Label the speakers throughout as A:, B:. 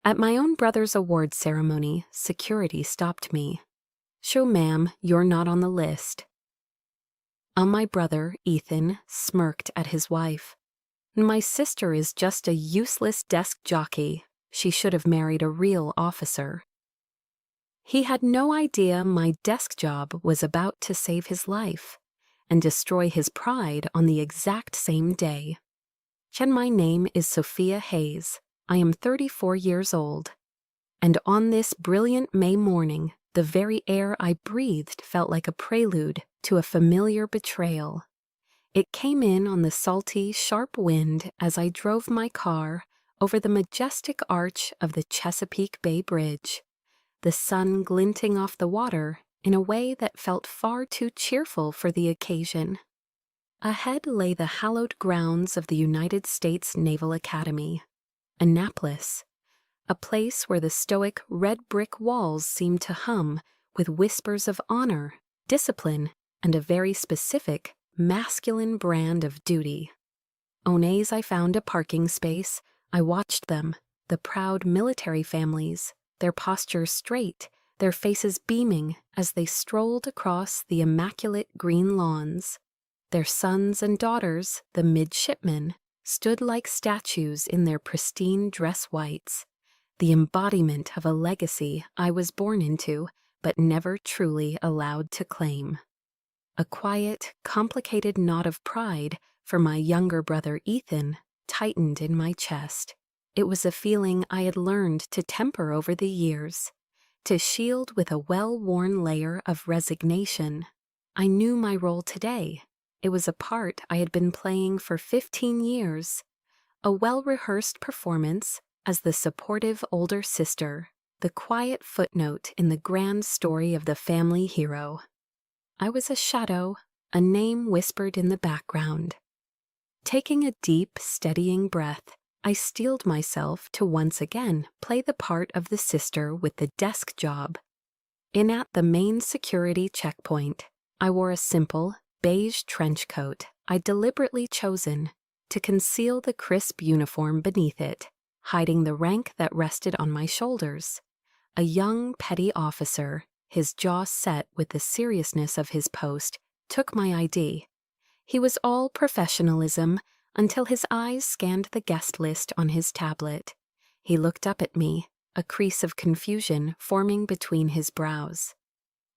A: At my own brother's award ceremony, security stopped me. "Show, ma'am, you're not on the list." My brother, Ethan, smirked at his wife. "My sister is just a useless desk jockey. She should have married a real officer." He had no idea my desk job was about to save his life and destroy his pride on the exact same day. My name is Sophia Hayes. I am 34 years old. And on this brilliant May morning, the very air I breathed felt like a prelude to a familiar betrayal. It came in on the salty, sharp wind as I drove my car over the majestic arch of the Chesapeake Bay Bridge, the sun glinting off the water in a way that felt far too cheerful for the occasion. Ahead lay the hallowed grounds of the United States Naval Academy, Annapolis, a place where the stoic red brick walls seemed to hum with whispers of honor, discipline, and a very specific, masculine brand of duty. As I found a parking space, I watched them, the proud military families, their postures straight, their faces beaming as they strolled across the immaculate green lawns. Their sons and daughters, the midshipmen, stood like statues in their pristine dress whites, the embodiment of a legacy I was born into but never truly allowed to claim. A quiet, complicated knot of pride for my younger brother Ethan tightened in my chest. It was a feeling I had learned to temper over the years, to shield with a well-worn layer of resignation. I knew my role today. It was a part I had been playing for 15 years, a well-rehearsed performance as the supportive older sister, the quiet footnote in the grand story of the family hero. I was a shadow, a name whispered in the background. Taking a deep, steadying breath, I steeled myself to once again play the part of the sister with the desk job. At the main security checkpoint, I wore a simple, beige trench coat I'd deliberately chosen to conceal the crisp uniform beneath it, hiding the rank that rested on my shoulders. A young petty officer, his jaw set with the seriousness of his post, took my ID. He was all professionalism until his eyes scanned the guest list on his tablet. He looked up at me, a crease of confusion forming between his brows.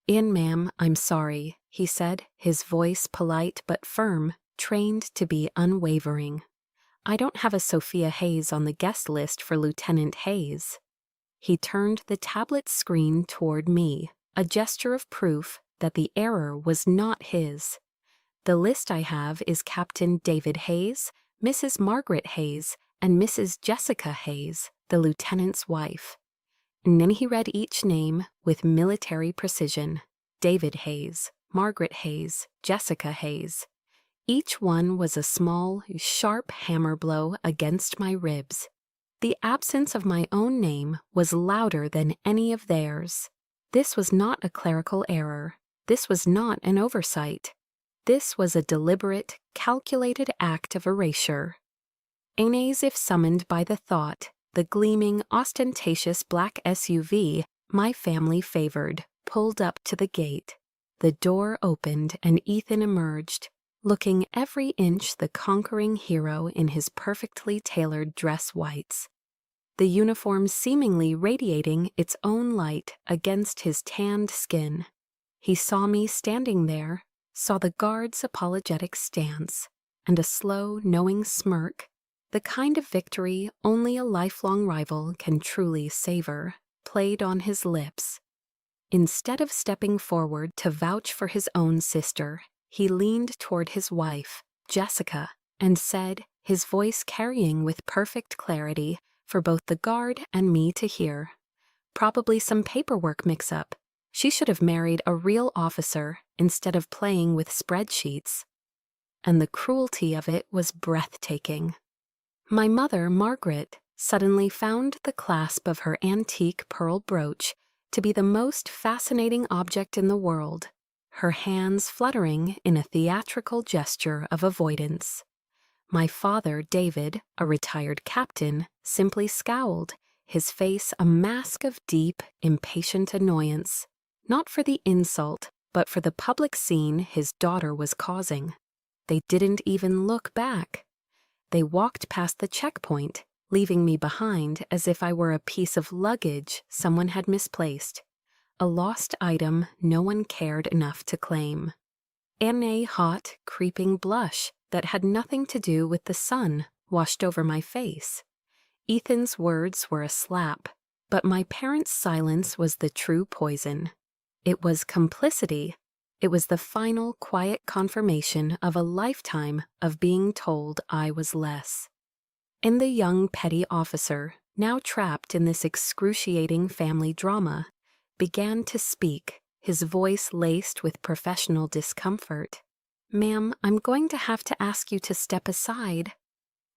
A: "Ma'am, I'm sorry," he said, his voice polite but firm, trained to be unwavering. "I don't have a Sophia Hayes on the guest list for Lieutenant Hayes." He turned the tablet screen toward me, a gesture of proof that the error was not his. "The list I have is Captain David Hayes, Mrs. Margaret Hayes, and Mrs. Jessica Hayes, the lieutenant's wife." And then he read each name with military precision. David Hayes, Margaret Hayes, Jessica Hayes. Each one was a small, sharp hammer blow against my ribs. The absence of my own name was louder than any of theirs. This was not a clerical error. This was not an oversight. This was a deliberate, calculated act of erasure. As if summoned by the thought, the gleaming, ostentatious black SUV my family favored pulled up to the gate. The door opened and Ethan emerged, looking every inch the conquering hero in his perfectly tailored dress whites, the uniform seemingly radiating its own light against his tanned skin. He saw me standing there, saw the guard's apologetic stance, and a slow, knowing smirk, the kind of victory only a lifelong rival can truly savor, played on his lips. Instead of stepping forward to vouch for his own sister, he leaned toward his wife, Jessica, and said, his voice carrying with perfect clarity for both the guard and me to hear, "Probably some paperwork mix-up. She should have married a real officer instead of playing with spreadsheets." And the cruelty of it was breathtaking. My mother, Margaret, suddenly found the clasp of her antique pearl brooch to be the most fascinating object in the world, her hands fluttering in a theatrical gesture of avoidance. My father, David, a retired captain, simply scowled, his face a mask of deep, impatient annoyance, not for the insult, but for the public scene his daughter was causing. They didn't even look back. They walked past the checkpoint, leaving me behind as if I were a piece of luggage someone had misplaced, a lost item no one cared enough to claim. And a hot, creeping blush that had nothing to do with the sun washed over my face. Ethan's words were a slap, but my parents' silence was the true poison. It was complicity. It was the final quiet confirmation of a lifetime of being told I was less. And the young petty officer, now trapped in this excruciating family drama, began to speak, his voice laced with professional discomfort. "Ma'am, I'm going to have to ask you to step aside."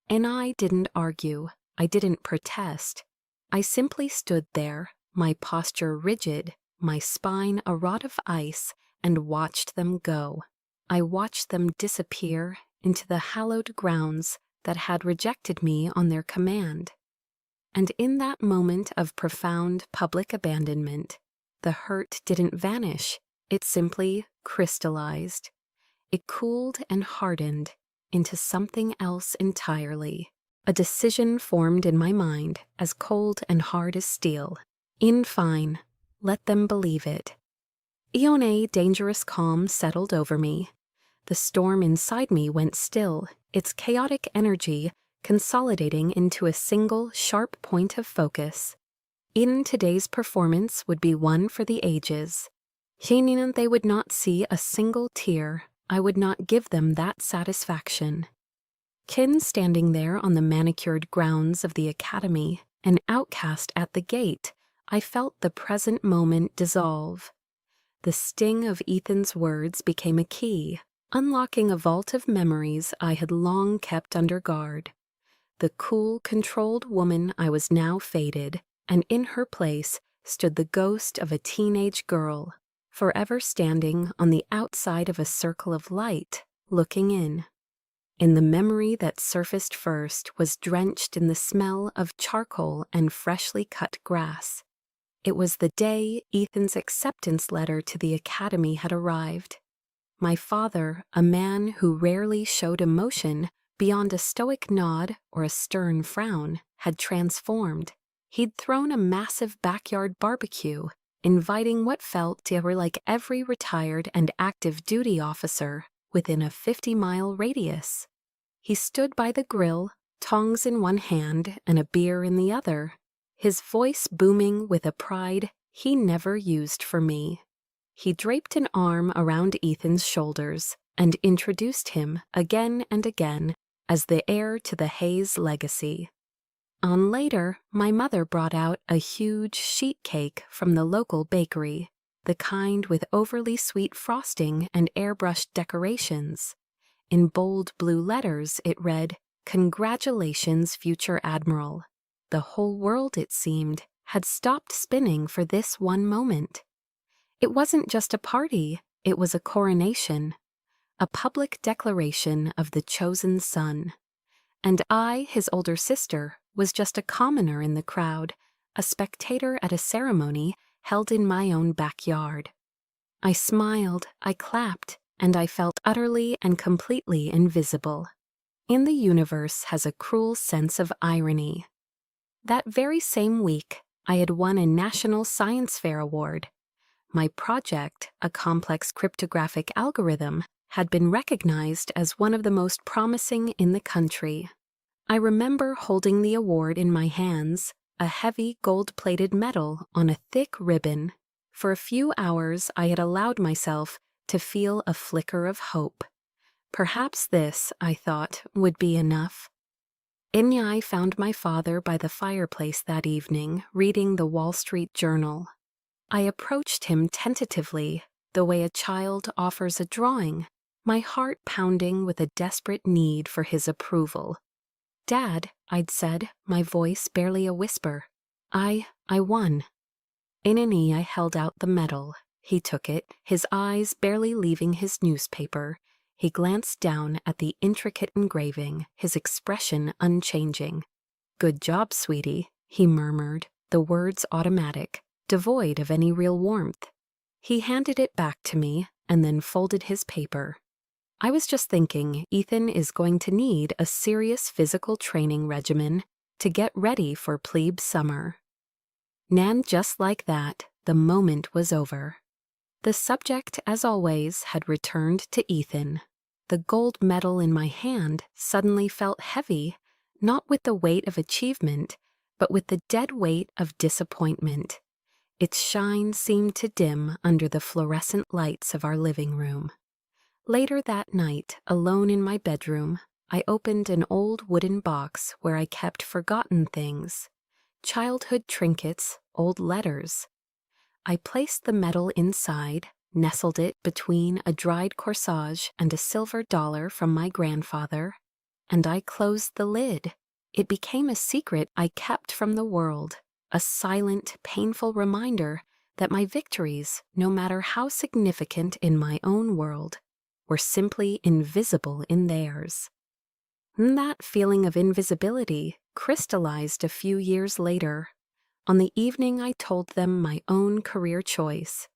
A: And I didn't argue. I didn't protest. I simply stood there, my posture rigid, my spine a rod of ice, and watched them go. I watched them disappear into the hallowed grounds that had rejected me on their command. And in that moment of profound public abandonment, the hurt didn't vanish, it simply crystallized. It cooled and hardened into something else entirely. A decision formed in my mind as cold and hard as steel. In fine, let them believe it. A dangerous calm settled over me. The storm inside me went still, its chaotic energy consolidating into a single sharp point of focus. In today's performance would be one for the ages. Hinin they would not see a single tear. I would not give them that satisfaction. Kin standing there on the manicured grounds of the academy, an outcast at the gate, I felt the present moment dissolve. The sting of Ethan's words became a key, unlocking a vault of memories I had long kept under guard. The cool, controlled woman I was now faded, and in her place stood the ghost of a teenage girl, forever standing on the outside of a circle of light, looking in. And the memory that surfaced first was drenched in the smell of charcoal and freshly cut grass. It was the day Ethan's acceptance letter to the academy had arrived. My father, a man who rarely showed emotion beyond a stoic nod or a stern frown, had transformed. He'd thrown a massive backyard barbecue, inviting what felt to her like every retired and active duty officer within a 50-mile radius. He stood by the grill, tongs in one hand and a beer in the other, his voice booming with a pride he never used for me. He draped an arm around Ethan's shoulders and introduced him again and again as the heir to the Hayes legacy. On later, my mother brought out a huge sheet cake from the local bakery, the kind with overly sweet frosting and airbrushed decorations. In bold blue letters it read, "Congratulations, future Admiral." The whole world, it seemed, had stopped spinning for this one moment. It wasn't just a party, it was a coronation, a public declaration of the chosen son. And I, his older sister, was just a commoner in the crowd, a spectator at a ceremony held in my own backyard. I smiled, I clapped, and I felt utterly and completely invisible. In the universe has a cruel sense of irony. That very same week, I had won a National Science Fair award. My project, a complex cryptographic algorithm, had been recognized as one of the most promising in the country. I remember holding the award in my hands, a heavy gold-plated medal on a thick ribbon. For a few hours I had allowed myself to feel a flicker of hope. Perhaps this, I thought, would be enough. Inyai found my father by the fireplace that evening, reading the Wall Street Journal. I approached him tentatively, the way a child offers a drawing, my heart pounding with a desperate need for his approval. "Dad," I'd said, my voice barely a whisper, I won." In an I held out the medal. He took it, his eyes barely leaving his newspaper. He glanced down at the intricate engraving, his expression unchanging. "Good job, sweetie," he murmured, the words automatic, devoid of any real warmth. He handed it back to me and then folded his paper. I was just thinking Ethan is going to need a serious physical training regimen to get ready for plebe summer. And just like that, the moment was over. The subject, as always, had returned to Ethan. The gold medal in my hand suddenly felt heavy, not with the weight of achievement, but with the dead weight of disappointment. Its shine seemed to dim under the fluorescent lights of our living room. Later that night, alone in my bedroom, I opened an old wooden box where I kept forgotten things, childhood trinkets, old letters. I placed the medal inside, nestled it between a dried corsage and a silver dollar from my grandfather, and I closed the lid. It became a secret I kept from the world, a silent, painful reminder that my victories, no matter how significant in my own world, were simply invisible in theirs. That feeling of invisibility crystallized a few years later. On the evening I told them my own career choice,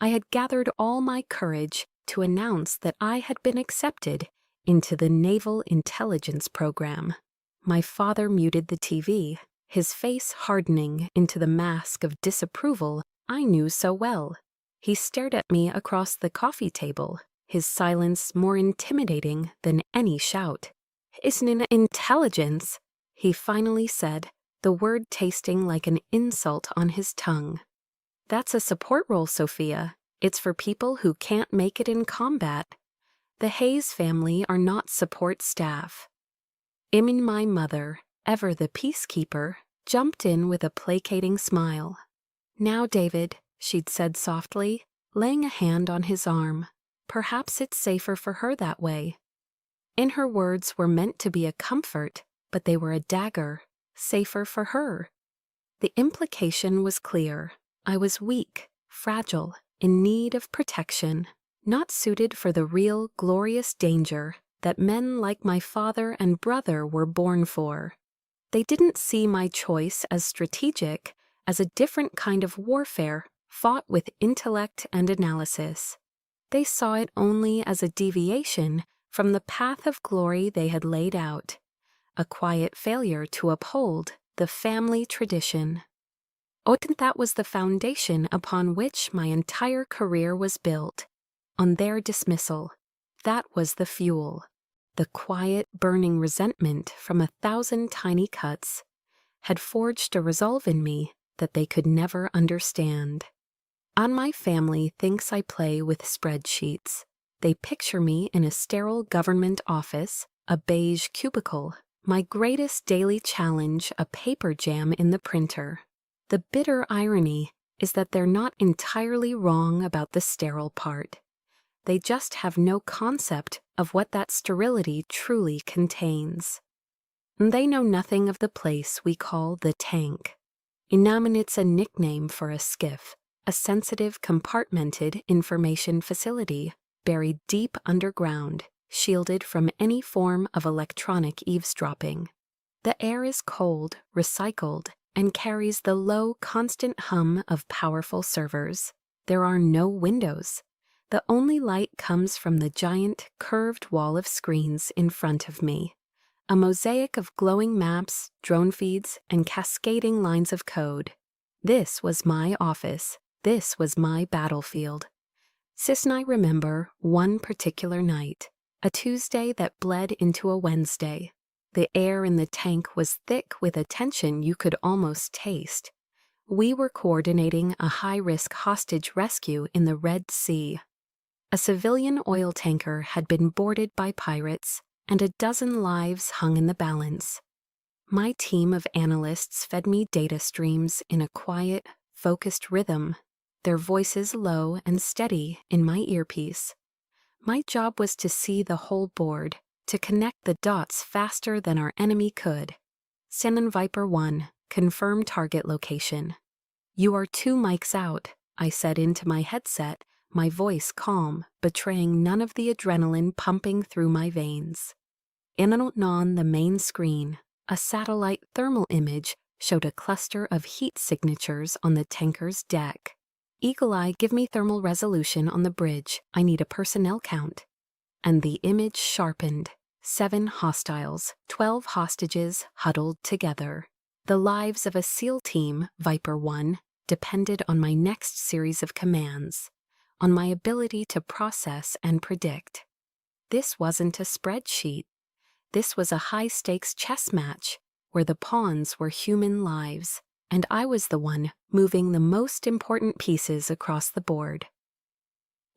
A: I had gathered all my courage to announce that I had been accepted into the Naval Intelligence Program. My father muted the TV, his face hardening into the mask of disapproval I knew so well. He stared at me across the coffee table, his silence more intimidating than any shout. "Isn't it intelligence?" he finally said, the word tasting like an insult on his tongue. "That's a support role, Sophia. It's for people who can't make it in combat. The Hayes family are not support staff." My mother, ever the peacekeeper, jumped in with a placating smile. "Now, David," she'd said softly, laying a hand on his arm, "perhaps it's safer for her that way." In her words were meant to be a comfort, but they were a dagger. Safer for her. The implication was clear. I was weak, fragile, in need of protection, not suited for the real, glorious danger that men like my father and brother were born for. They didn't see my choice as strategic, as a different kind of warfare fought with intellect and analysis. They saw it only as a deviation from the path of glory they had laid out. A quiet failure to uphold the family tradition. That was the foundation upon which my entire career was built. On their dismissal, that was the fuel. The quiet, burning resentment from 1,000 tiny cuts had forged a resolve in me that they could never understand. My family thinks I play with spreadsheets. They picture me in a sterile government office, a beige cubicle, my greatest daily challenge a paper jam in the printer. The bitter irony is that they're not entirely wrong about the sterile part. They just have no concept of what that sterility truly contains. They know nothing of the place we call the tank. It's a nickname for a skiff, a sensitive, compartmented information facility buried deep underground, shielded from any form of electronic eavesdropping. The air is cold, recycled, and carries the low, constant hum of powerful servers. There are no windows. The only light comes from the giant, curved wall of screens in front of me. A mosaic of glowing maps, drone feeds, and cascading lines of code. This was my office. This was my battlefield. Sis and I remember one particular night. A Tuesday that bled into a Wednesday. The air in the tank was thick with a tension you could almost taste. We were coordinating a high-risk hostage rescue in the Red Sea. A civilian oil tanker had been boarded by pirates, and a dozen lives hung in the balance. My team of analysts fed me data streams in a quiet, focused rhythm, their voices low and steady in my earpiece. My job was to see the whole board, to connect the dots faster than our enemy could. Shannon Viper 1, confirm target location. "You are 2 mics out," I said into my headset, my voice calm, betraying none of the adrenaline pumping through my veins. On the main screen, a satellite thermal image showed a cluster of heat signatures on the tanker's deck. Eagle Eye, give me thermal resolution on the bridge. I need a personnel count. And the image sharpened. 7 hostiles, 12 hostages huddled together. The lives of a SEAL team, Viper 1, depended on my next series of commands, on my ability to process and predict. This wasn't a spreadsheet. This was a high-stakes chess match where the pawns were human lives, and I was the one moving the most important pieces across the board.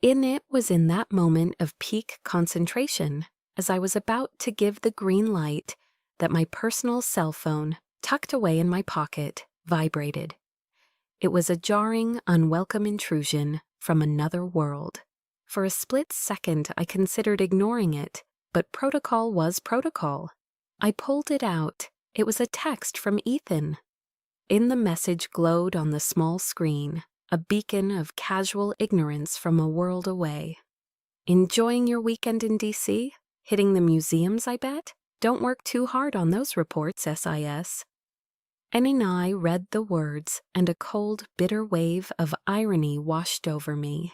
A: It was in that moment of peak concentration, as I was about to give the green light, that my personal cell phone, tucked away in my pocket, vibrated. It was a jarring, unwelcome intrusion from another world. For a split second, I considered ignoring it, but protocol was protocol. I pulled it out. It was a text from Ethan. In the message glowed on the small screen, a beacon of casual ignorance from a world away. Enjoying your weekend in D.C.? Hitting the museums, I bet? Don't work too hard on those reports, SIS. And I read the words, and a cold, bitter wave of irony washed over me.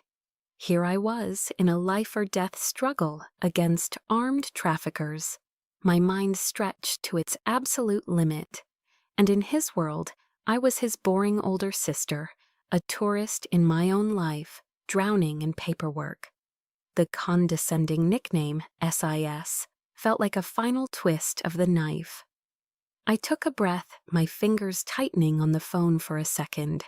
A: Here I was in a life-or-death struggle against armed traffickers, my mind stretched to its absolute limit. And in his world, I was his boring older sister, a tourist in my own life, drowning in paperwork. The condescending nickname, SIS, felt like a final twist of the knife. I took a breath, my fingers tightening on the phone for a second,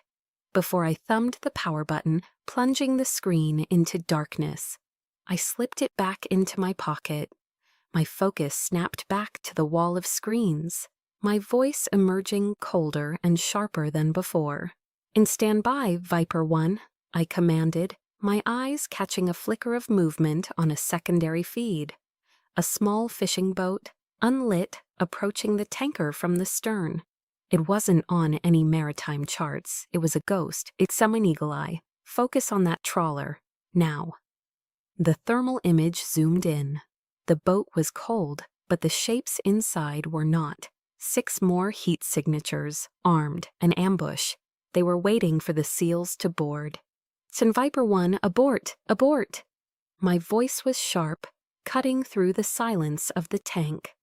A: before I thumbed the power button, plunging the screen into darkness. I slipped it back into my pocket. My focus snapped back to the wall of screens, my voice emerging colder and sharper than before. "In standby, Viper 1, I commanded, my eyes catching a flicker of movement on a secondary feed. A small fishing boat, unlit, approaching the tanker from the stern. It wasn't on any maritime charts. It was a ghost. It's someone. Eagle Eye. Focus on that trawler. Now." The thermal image zoomed in. The boat was cold, but the shapes inside were not. 6 more heat signatures, armed, an ambush. They were waiting for the SEALs to board. "Send Viper 1, abort! Abort!" My voice was sharp, cutting through the silence of the tank.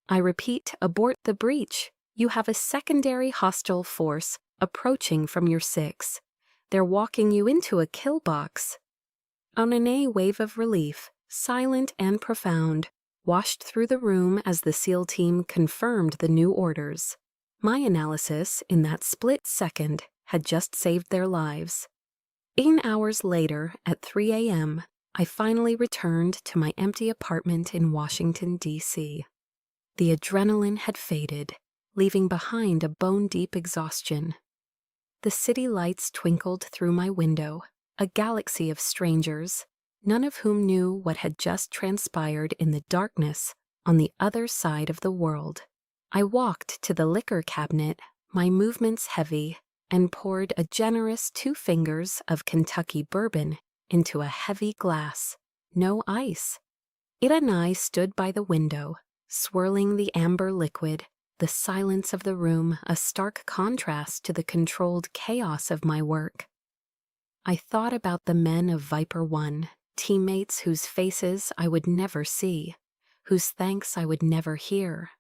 A: "I repeat, abort the breach. You have a secondary hostile force approaching from your 6. They're walking you into a kill box." On a wave of relief, silent and profound, washed through the room as the SEAL team confirmed the new orders. My analysis, in that split second, had just saved their lives. 8 hours later, at 3 a.m., I finally returned to my empty apartment in Washington, D.C. The adrenaline had faded, leaving behind a bone-deep exhaustion. The city lights twinkled through my window, a galaxy of strangers, none of whom knew what had just transpired in the darkness on the other side of the world. I walked to the liquor cabinet, my movements heavy, and poured a generous 2 fingers of Kentucky bourbon into a heavy glass. No ice. Ira and I stood by the window, swirling the amber liquid, the silence of the room a stark contrast to the controlled chaos of my work. I thought about the men of Viper 1, teammates whose faces I would never see, whose thanks I would never hear.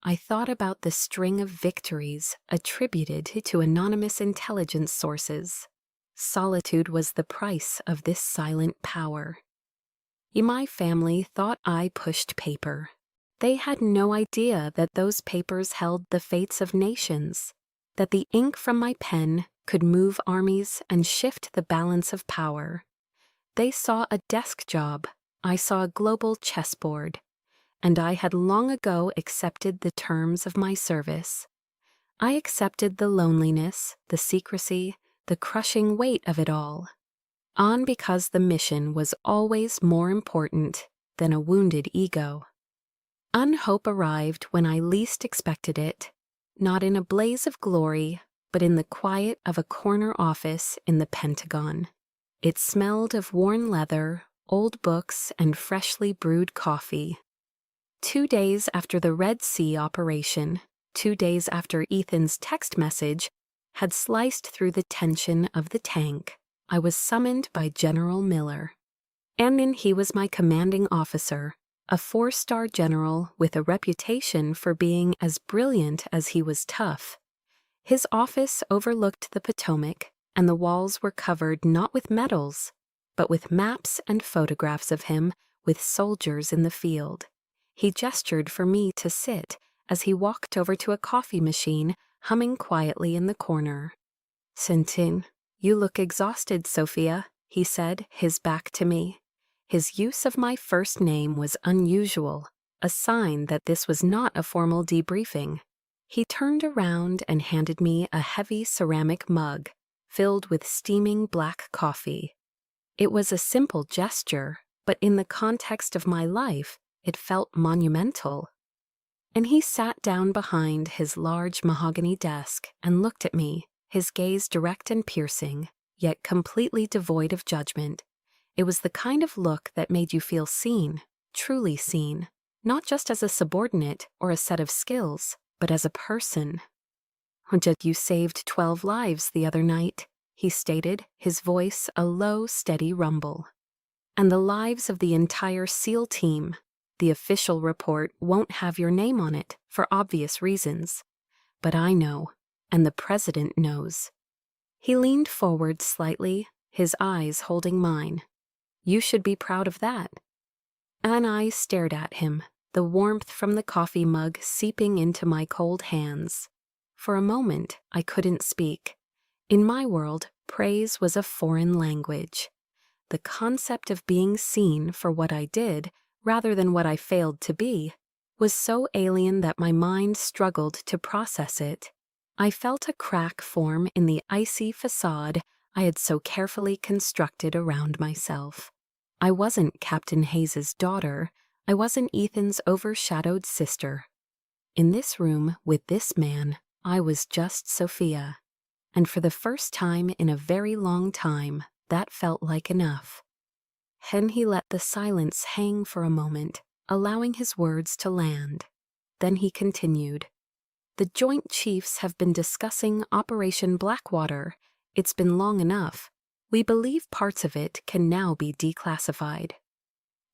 A: I thought about the string of victories attributed to anonymous intelligence sources. Solitude was the price of this silent power. My family thought I pushed paper. They had no idea that those papers held the fates of nations, that the ink from my pen could move armies and shift the balance of power. They saw a desk job, I saw a global chessboard, and I had long ago accepted the terms of my service. I accepted the loneliness, the secrecy, the crushing weight of it all, on because the mission was always more important than a wounded ego. Unhope arrived when I least expected it, not in a blaze of glory, but in the quiet of a corner office in the Pentagon. It smelled of worn leather, old books, and freshly brewed coffee. 2 days after the Red Sea operation, 2 days after Ethan's text message had sliced through the tension of the tank, I was summoned by General Miller. And he was my commanding officer, a 4-star general with a reputation for being as brilliant as he was tough. His office overlooked the Potomac, and the walls were covered not with medals, but with maps and photographs of him with soldiers in the field. He gestured for me to sit as he walked over to a coffee machine, humming quietly in the corner. "Sintin, you look exhausted, Sophia," he said, his back to me. His use of my first name was unusual, a sign that this was not a formal debriefing. He turned around and handed me a heavy ceramic mug filled with steaming black coffee. It was a simple gesture, but in the context of my life, it felt monumental. And he sat down behind his large mahogany desk and looked at me, his gaze direct and piercing, yet completely devoid of judgment. It was the kind of look that made you feel seen, truly seen, not just as a subordinate or a set of skills, but as a person. "You saved 12 lives the other night," he stated, his voice a low, steady rumble. "And the lives of the entire SEAL team. The official report won't have your name on it, for obvious reasons. But I know, and the president knows." He leaned forward slightly, his eyes holding mine. "You should be proud of that." And I stared at him, the warmth from the coffee mug seeping into my cold hands. For a moment, I couldn't speak. In my world, praise was a foreign language. The concept of being seen for what I did, rather than what I failed to be, was so alien that my mind struggled to process it. I felt a crack form in the icy facade I had so carefully constructed around myself. I wasn't Captain Hayes's daughter. I wasn't Ethan's overshadowed sister. In this room with this man, I was just Sophia. And for the first time in a very long time, that felt like enough. Then he let the silence hang for a moment, allowing his words to land. Then he continued. "The Joint Chiefs have been discussing Operation Blackwater. It's been long enough. We believe parts of it can now be declassified."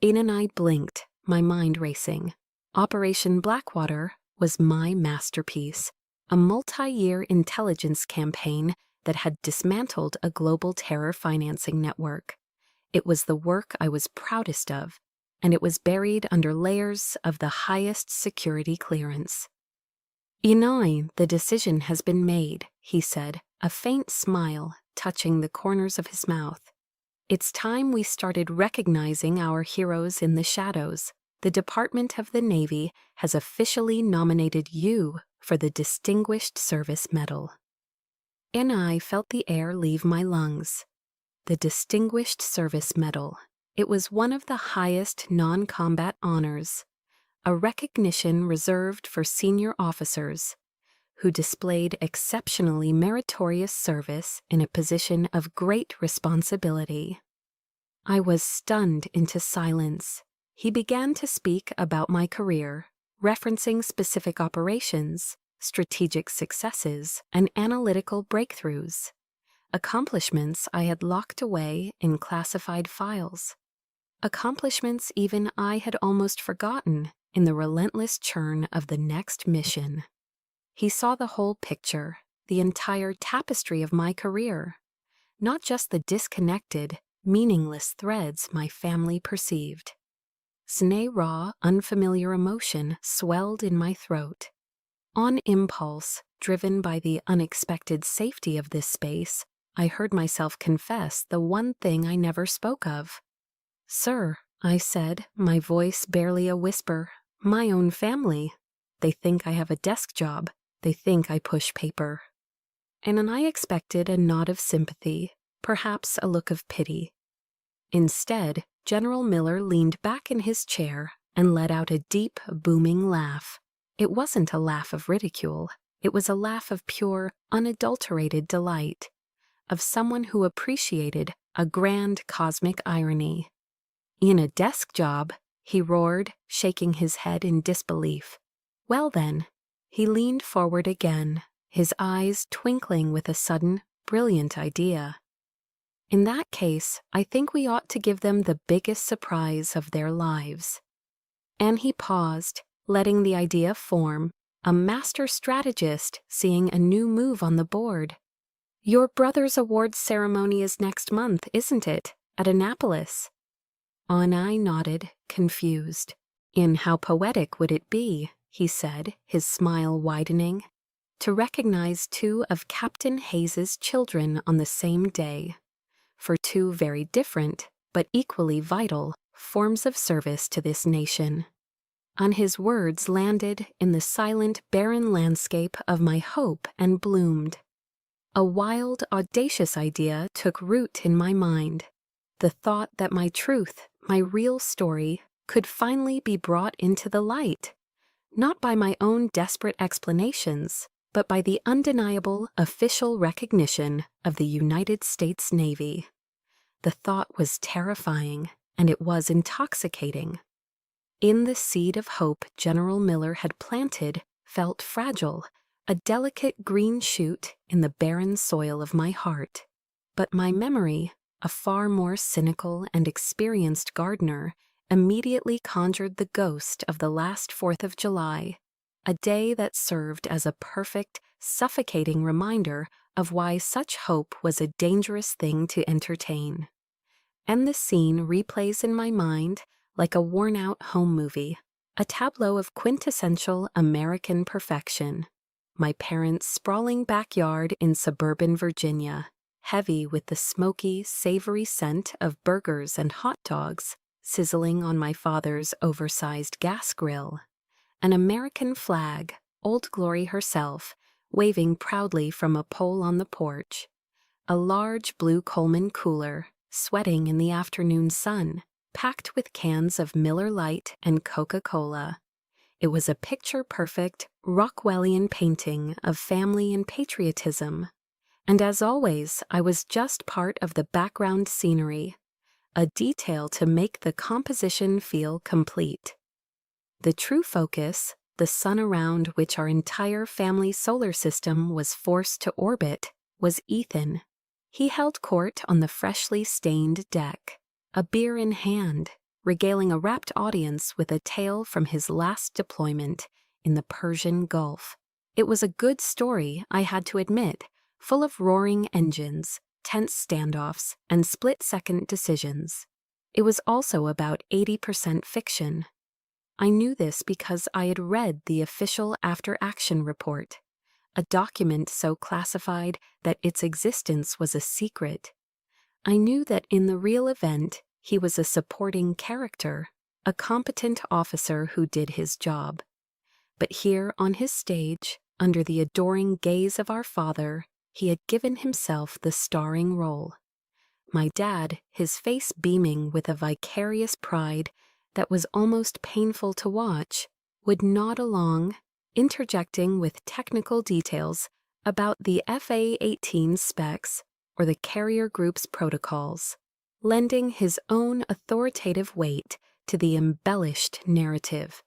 A: Ian and I blinked, my mind racing. Operation Blackwater was my masterpiece, a multi-year intelligence campaign that had dismantled a global terror financing network. It was the work I was proudest of, and it was buried under layers of the highest security clearance. "Inai, the decision has been made," he said, a faint smile touching the corners of his mouth. "It's time we started recognizing our heroes in the shadows. The Department of the Navy has officially nominated you for the Distinguished Service Medal." And I felt the air leave my lungs. The Distinguished Service Medal. It was one of the highest non-combat honors, a recognition reserved for senior officers who displayed exceptionally meritorious service in a position of great responsibility. I was stunned into silence. He began to speak about my career, referencing specific operations, strategic successes, and analytical breakthroughs, accomplishments I had locked away in classified files, accomplishments even I had almost forgotten in the relentless churn of the next mission. He saw the whole picture, the entire tapestry of my career, not just the disconnected, meaningless threads my family perceived. Sneh raw, unfamiliar emotion swelled in my throat. On impulse, driven by the unexpected safety of this space, I heard myself confess the one thing I never spoke of. "Sir," I said, my voice barely a whisper, "my own family. They think I have a desk job. They think I push paper." And I expected a nod of sympathy, perhaps a look of pity. Instead, General Miller leaned back in his chair and let out a deep, booming laugh. It wasn't a laugh of ridicule. It was a laugh of pure, unadulterated delight, of someone who appreciated a grand cosmic irony. "In a desk job," he roared, shaking his head in disbelief. "Well then, He leaned forward again, his eyes twinkling with a sudden, brilliant idea. In that case, I think we ought to give them the biggest surprise of their lives. And he paused, letting the idea form, a master strategist seeing a new move on the board. Your brother's awards ceremony is next month, isn't it? At Annapolis. Anai nodded, confused. In how poetic would it be, he said, his smile widening, to recognize two of Captain Hayes's children on the same day, for two very different, but equally vital, forms of service to this nation. And his words landed in the silent, barren landscape of my hope and bloomed. A wild, audacious idea took root in my mind. The thought that my truth, my real story, could finally be brought into the light, not by my own desperate explanations, but by the undeniable official recognition of the United States Navy. The thought was terrifying, and it was intoxicating. In the seed of hope General Miller had planted felt fragile, a delicate green shoot in the barren soil of my heart. But my memory, a far more cynical and experienced gardener, immediately conjured the ghost of the last 4th of July, a day that served as a perfect, suffocating reminder of why such hope was a dangerous thing to entertain. And the scene replays in my mind like a worn-out home movie, a tableau of quintessential American perfection. My parents' sprawling backyard in suburban Virginia, heavy with the smoky, savory scent of burgers and hot dogs, sizzling on my father's oversized gas grill. An American flag, Old Glory herself, waving proudly from a pole on the porch. A large blue Coleman cooler, sweating in the afternoon sun, packed with cans of Miller Lite and Coca-Cola. It was a picture-perfect, Rockwellian painting of family and patriotism. And as always, I was just part of the background scenery, a detail to make the composition feel complete. The true focus, the sun around which our entire family solar system was forced to orbit, was Ethan. He held court on the freshly stained deck, a beer in hand, regaling a rapt audience with a tale from his last deployment in the Persian Gulf. It was a good story, I had to admit, full of roaring engines, tense standoffs, and split-second decisions. It was also about 80% fiction. I knew this because I had read the official after-action report, a document so classified that its existence was a secret. I knew that in the real event, he was a supporting character, a competent officer who did his job. But here on his stage, under the adoring gaze of our father, he had given himself the starring role. My dad, his face beaming with a vicarious pride that was almost painful to watch, would nod along, interjecting with technical details about the FA-18 specs or the carrier group's protocols, lending his own authoritative weight to the embellished narrative.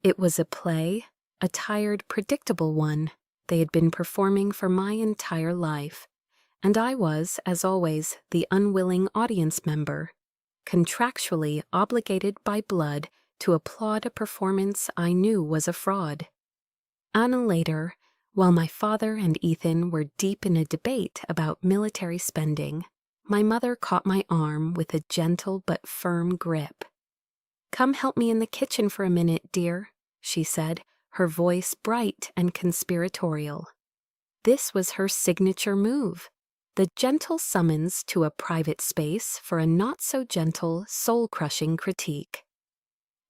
A: It was a play, a tired, predictable one they had been performing for my entire life, and I was, as always, the unwilling audience member, contractually obligated by blood to applaud a performance I knew was a fraud. Anna later, while my father and Ethan were deep in a debate about military spending, my mother caught my arm with a gentle but firm grip. "Come help me in the kitchen for a minute, dear," she said, her voice bright and conspiratorial. This was her signature move, the gentle summons to a private space for a not-so-gentle, soul-crushing critique.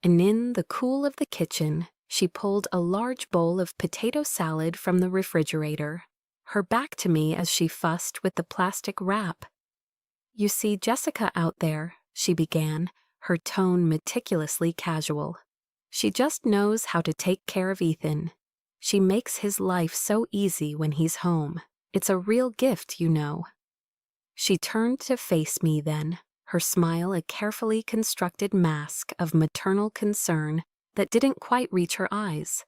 A: And in the cool of the kitchen, she pulled a large bowl of potato salad from the refrigerator, her back to me as she fussed with the plastic wrap. "You see Jessica out there," she began, her tone meticulously casual. "She just knows how to take care of Ethan. She makes his life so easy when he's home. It's a real gift, you know." She turned to face me then, her smile a carefully constructed mask of maternal concern that didn't quite reach her eyes.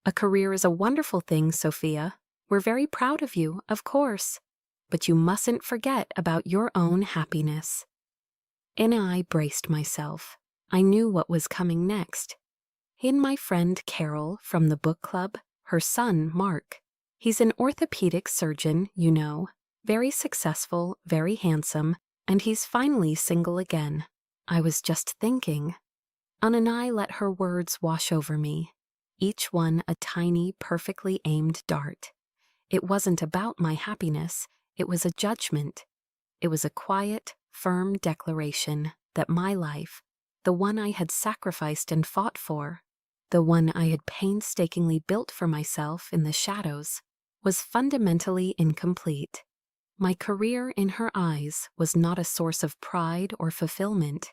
A: A career is a wonderful thing, Sophia. We're very proud of you, of course. But you mustn't forget about your own happiness. And I braced myself. I knew what was coming next. In my friend Carol from the book club, her son, Mark. He's an orthopedic surgeon, you know, very successful, very handsome, and he's finally single again. I was just thinking. And I let her words wash over me, each one a tiny, perfectly aimed dart. It wasn't about my happiness, it was a judgment. It was a quiet, firm declaration that my life, the one I had sacrificed and fought for, the one I had painstakingly built for myself in the shadows, was fundamentally incomplete. My career in her eyes was not a source of pride or fulfillment,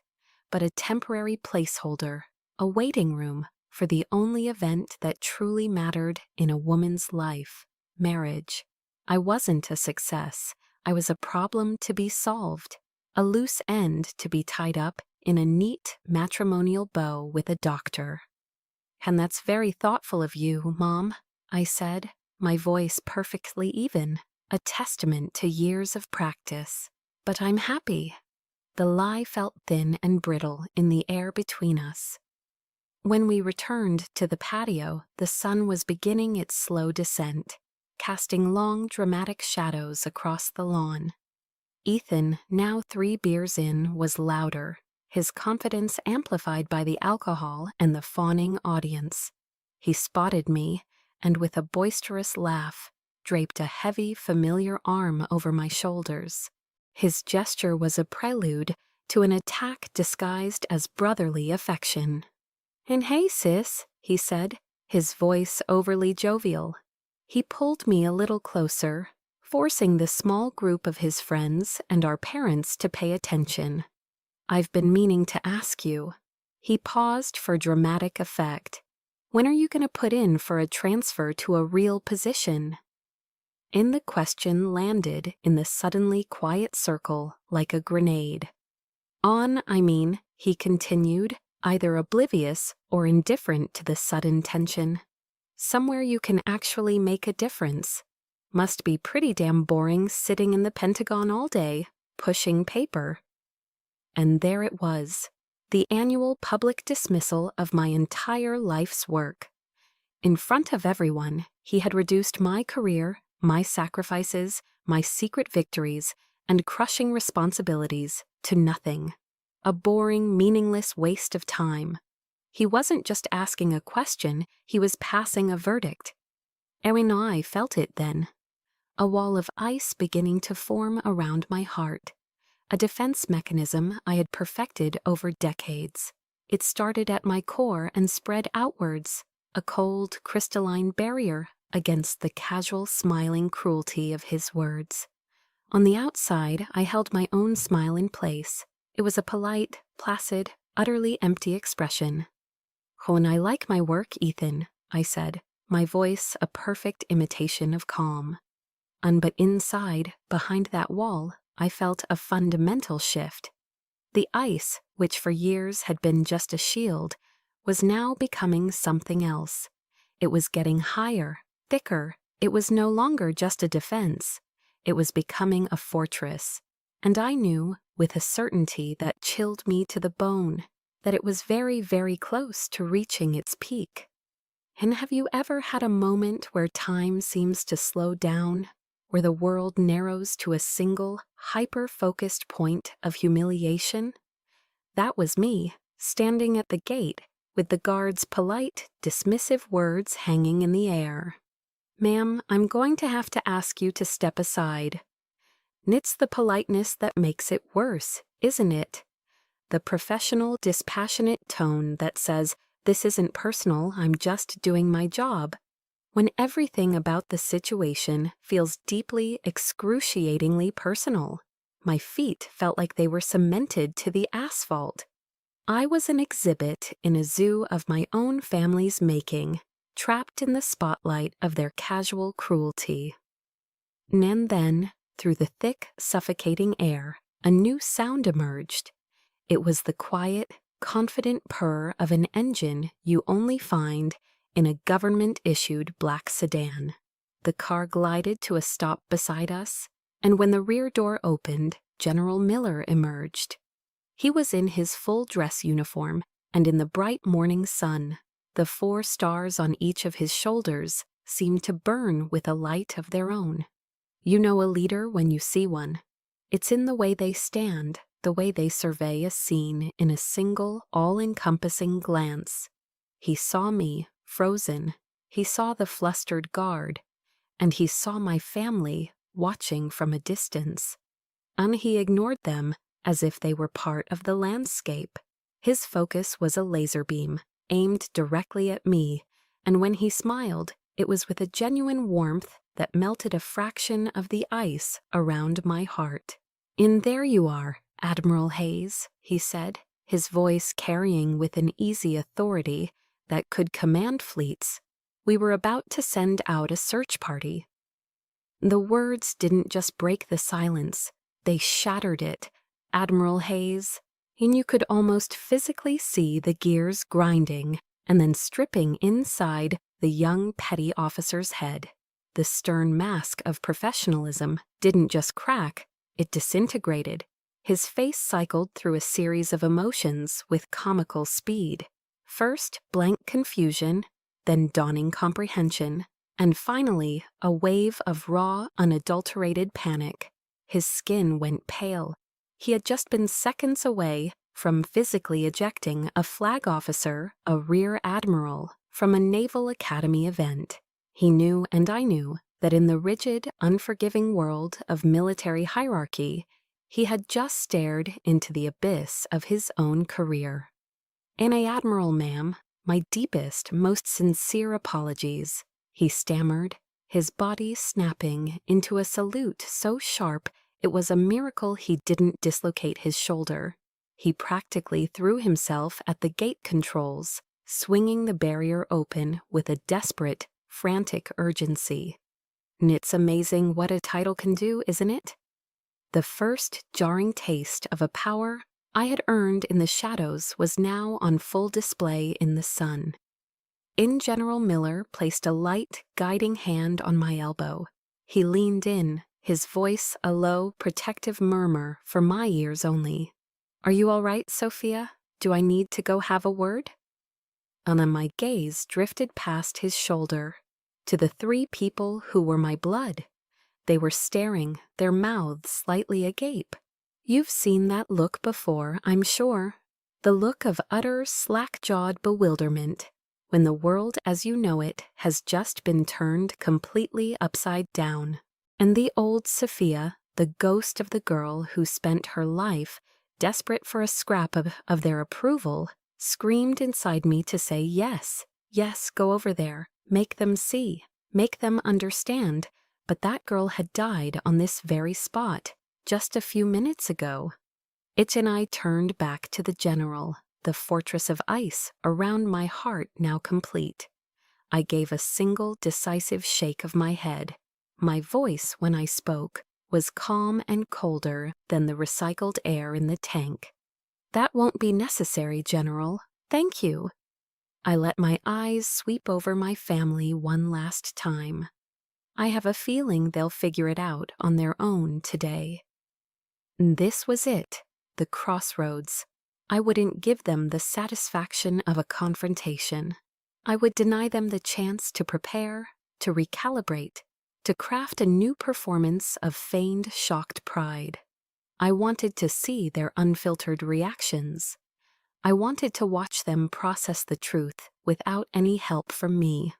A: but a temporary placeholder, a waiting room for the only event that truly mattered in a woman's life, marriage. I wasn't a success. I was a problem to be solved, a loose end to be tied up in a neat matrimonial bow with a doctor. And that's very thoughtful of you, Mom, I said, my voice perfectly even, a testament to years of practice. But I'm happy. The lie felt thin and brittle in the air between us. When we returned to the patio, the sun was beginning its slow descent, casting long, dramatic shadows across the lawn. Ethan, now 3 beers in, was louder, his confidence amplified by the alcohol and the fawning audience. He spotted me, and with a boisterous laugh, draped a heavy, familiar arm over my shoulders. His gesture was a prelude to an attack disguised as brotherly affection. "And hey, sis," he said, his voice overly jovial. He pulled me a little closer, forcing the small group of his friends and our parents to pay attention. "I've been meaning to ask you." He paused for dramatic effect. "When are you going to put in for a transfer to a real position?" And the question landed in the suddenly quiet circle like a grenade. He continued, either oblivious or indifferent to the sudden tension. "Somewhere you can actually make a difference. Must be pretty damn boring sitting in the Pentagon all day, pushing paper." And there it was, the annual public dismissal of my entire life's work. In front of everyone, he had reduced my career, my sacrifices, my secret victories, and crushing responsibilities to nothing. A boring, meaningless waste of time. He wasn't just asking a question, he was passing a verdict. And I felt it then. A wall of ice beginning to form around my heart. A defense mechanism I had perfected over decades. It started at my core and spread outwards, a cold, crystalline barrier against the casual, smiling cruelty of his words. On the outside, I held my own smile in place. It was a polite, placid, utterly empty expression. "Oh, and I like my work, Ethan," I said, my voice a perfect imitation of calm. But inside, behind that wall, I felt a fundamental shift. The ice, which for years had been just a shield, was now becoming something else. It was getting higher, thicker. It was no longer just a defense. It was becoming a fortress. And I knew, with a certainty that chilled me to the bone, that it was very, very close to reaching its peak. And have you ever had a moment where time seems to slow down, where the world narrows to a single, hyper-focused point of humiliation? That was me, standing at the gate, with the guard's polite, dismissive words hanging in the air. "Ma'am, I'm going to have to ask you to step aside." And it's the politeness that makes it worse, isn't it? The professional, dispassionate tone that says, "This isn't personal, I'm just doing my job," when everything about the situation feels deeply, excruciatingly personal. My feet felt like they were cemented to the asphalt. I was an exhibit in a zoo of my own family's making, trapped in the spotlight of their casual cruelty. And then, through the thick, suffocating air, a new sound emerged. It was the quiet, confident purr of an engine you only find in a government-issued black sedan. The car glided to a stop beside us, and when the rear door opened, General Miller emerged. He was in his full dress uniform, and in the bright morning sun, the 4 stars on each of his shoulders seemed to burn with a light of their own. You know a leader when you see one. It's in the way they stand, the way they survey a scene in a single, all-encompassing glance. He saw me, frozen. He saw the flustered guard, and he saw my family watching from a distance. And he ignored them as if they were part of the landscape. His focus was a laser beam, aimed directly at me, and when he smiled, it was with a genuine warmth that melted a fraction of the ice around my heart. "In there you are, Admiral Hayes," he said, his voice carrying with an easy authority that could command fleets. We were about to send out a search party. The words didn't just break the silence, they shattered it. Admiral Hayes, and you could almost physically see the gears grinding and then stripping inside the young petty officer's head. The stern mask of professionalism didn't just crack, it disintegrated. His face cycled through a series of emotions with comical speed. First, blank confusion, then dawning comprehension, and finally, a wave of raw, unadulterated panic. His skin went pale. He had just been seconds away from physically ejecting a flag officer, a rear admiral, from a Naval Academy event. He knew, and I knew, that in the rigid, unforgiving world of military hierarchy, he had just stared into the abyss of his own career. "Admiral, ma'am, my deepest, most sincere apologies," he stammered, his body snapping into a salute so sharp it was a miracle he didn't dislocate his shoulder. He practically threw himself at the gate controls, swinging the barrier open with a desperate, frantic urgency. It's amazing what a title can do, isn't it? The first jarring taste of a power I had earned in the shadows was now on full display in the sun. General Miller placed a light, guiding hand on my elbow. He leaned in, his voice a low, protective murmur for my ears only. "Are you all right, Sophia? Do I need to go have a word?" And then my gaze drifted past his shoulder to the 3 people who were my blood. They were staring, their mouths slightly agape. You've seen that look before, I'm sure. The look of utter, slack-jawed bewilderment, when the world as you know it has just been turned completely upside down. And the old Sophia, the ghost of the girl who spent her life desperate for a scrap of their approval, screamed inside me to say yes, yes, go over there, make them see, make them understand, but that girl had died on this very spot, just a few minutes ago. And I turned back to the general, the fortress of ice around my heart now complete. I gave a single decisive shake of my head. My voice, when I spoke, was calm and colder than the recycled air in the tank. "That won't be necessary, General. Thank you." I let my eyes sweep over my family one last time. I have a feeling they'll figure it out on their own today. This was it, the crossroads. I wouldn't give them the satisfaction of a confrontation. I would deny them the chance to prepare, to recalibrate, to craft a new performance of feigned shocked pride. I wanted to see their unfiltered reactions. I wanted to watch them process the truth without any help from me.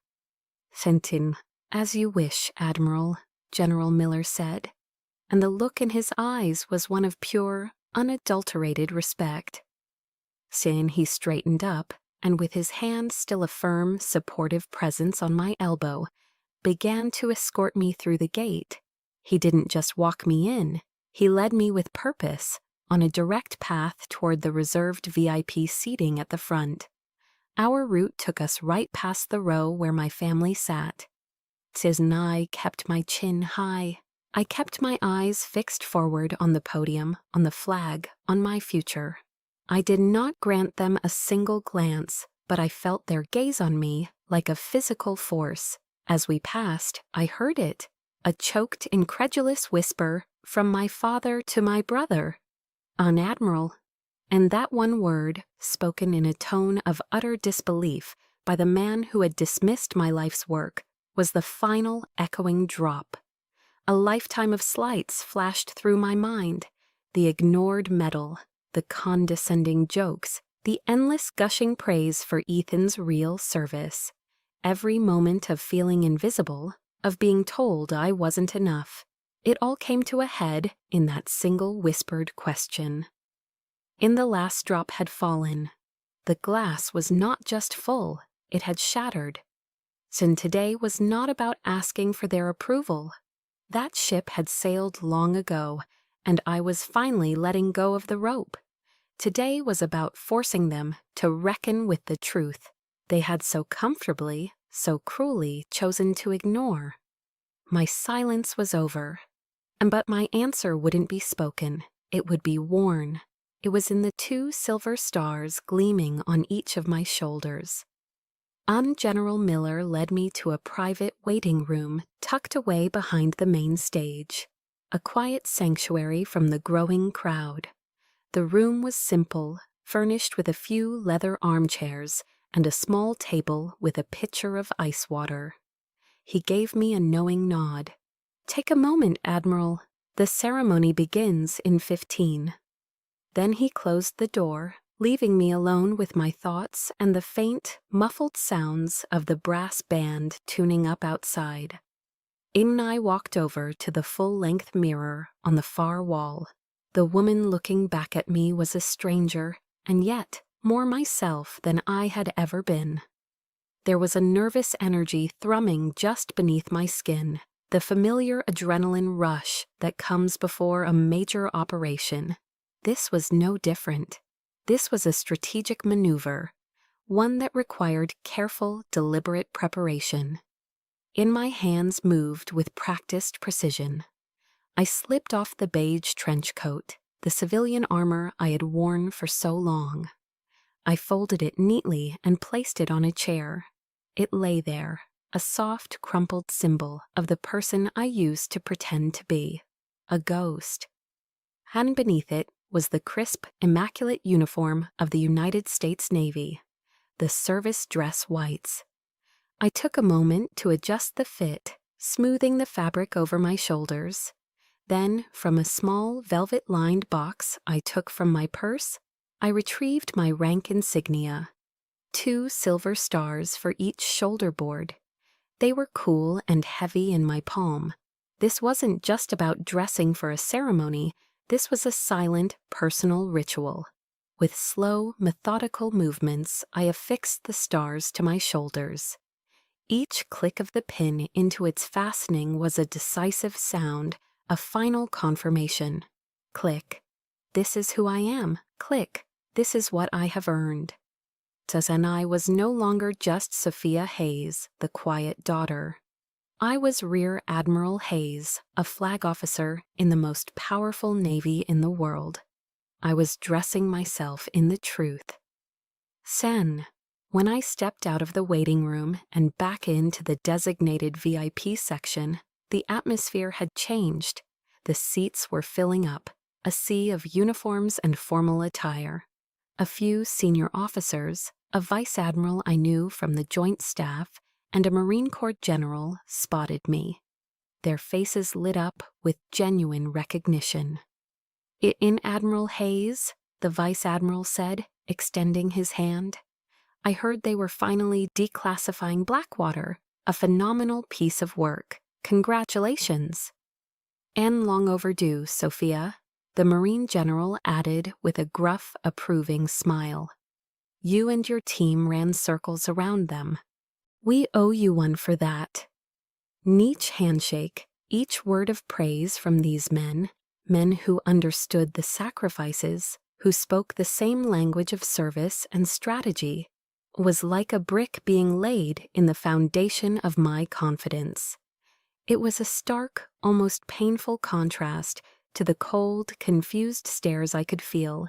A: "Fenton, as you wish, Admiral," General Miller said, and the look in his eyes was one of pure, unadulterated respect. Soon he straightened up, and with his hand still a firm, supportive presence on my elbow, began to escort me through the gate. He didn't just walk me in, he led me with purpose, on a direct path toward the reserved VIP seating at the front. Our route took us right past the row where my family sat. And I kept my chin high. I kept my eyes fixed forward on the podium, on the flag, on my future. I did not grant them a single glance, but I felt their gaze on me like a physical force. As we passed, I heard it, a choked, incredulous whisper from my father to my brother, "On Admiral." And that one word, spoken in a tone of utter disbelief by the man who had dismissed my life's work, was the final echoing drop. A lifetime of slights flashed through my mind. The ignored medal, the condescending jokes, the endless gushing praise for Ethan's real service. Every moment of feeling invisible, of being told I wasn't enough. It all came to a head in that single whispered question. In the last drop had fallen. The glass was not just full, it had shattered. So today was not about asking for their approval. That ship had sailed long ago, and I was finally letting go of the rope. Today was about forcing them to reckon with the truth they had so comfortably, so cruelly chosen to ignore. My silence was over, but my answer wouldn't be spoken. It would be worn. It was in the 2 silver stars gleaming on each of my shoulders. General Miller led me to a private waiting room tucked away behind the main stage, a quiet sanctuary from the growing crowd. The room was simple, furnished with a few leather armchairs and a small table with a pitcher of ice water. He gave me a knowing nod. "Take a moment, Admiral. The ceremony begins in 15. Then he closed the door, leaving me alone with my thoughts and the faint, muffled sounds of the brass band tuning up outside. I walked over to the full-length mirror on the far wall. The woman looking back at me was a stranger, and yet more myself than I had ever been. There was a nervous energy thrumming just beneath my skin, the familiar adrenaline rush that comes before a major operation. This was no different. This was a strategic maneuver, one that required careful, deliberate preparation. My hands moved with practiced precision. I slipped off the beige trench coat, the civilian armor I had worn for so long. I folded it neatly and placed it on a chair. It lay there, a soft, crumpled symbol of the person I used to pretend to be, a ghost. And beneath it was the crisp, immaculate uniform of the United States Navy, the service dress whites. I took a moment to adjust the fit, smoothing the fabric over my shoulders. Then, from a small velvet-lined box I took from my purse, I retrieved my rank insignia, 2 silver stars for each shoulder board. They were cool and heavy in my palm. This wasn't just about dressing for a ceremony. This was a silent, personal ritual. With slow, methodical movements, I affixed the stars to my shoulders. Each click of the pin into its fastening was a decisive sound, a final confirmation. Click. This is who I am. Click. This is what I have earned. And I was no longer just Sophia Hayes, the quiet daughter. I was Rear Admiral Hayes, a flag officer in the most powerful navy in the world. I was dressing myself in the truth. When I stepped out of the waiting room and back into the designated VIP section, the atmosphere had changed. The seats were filling up, a sea of uniforms and formal attire. A few senior officers, a vice admiral I knew from the Joint Staff, and a Marine Corps general spotted me. Their faces lit up with genuine recognition. "In Admiral Hayes," the vice admiral said, extending his hand. "I heard they were finally declassifying Blackwater, a phenomenal piece of work. Congratulations." "And long overdue, Sophia," the Marine general added with a gruff, approving smile. "You and your team ran circles around them. We owe you one for that." Each handshake, each word of praise from these men who understood the sacrifices, who spoke the same language of service and strategy, was like a brick being laid in the foundation of my confidence. It was a stark, almost painful contrast to the cold, confused stares I could feel,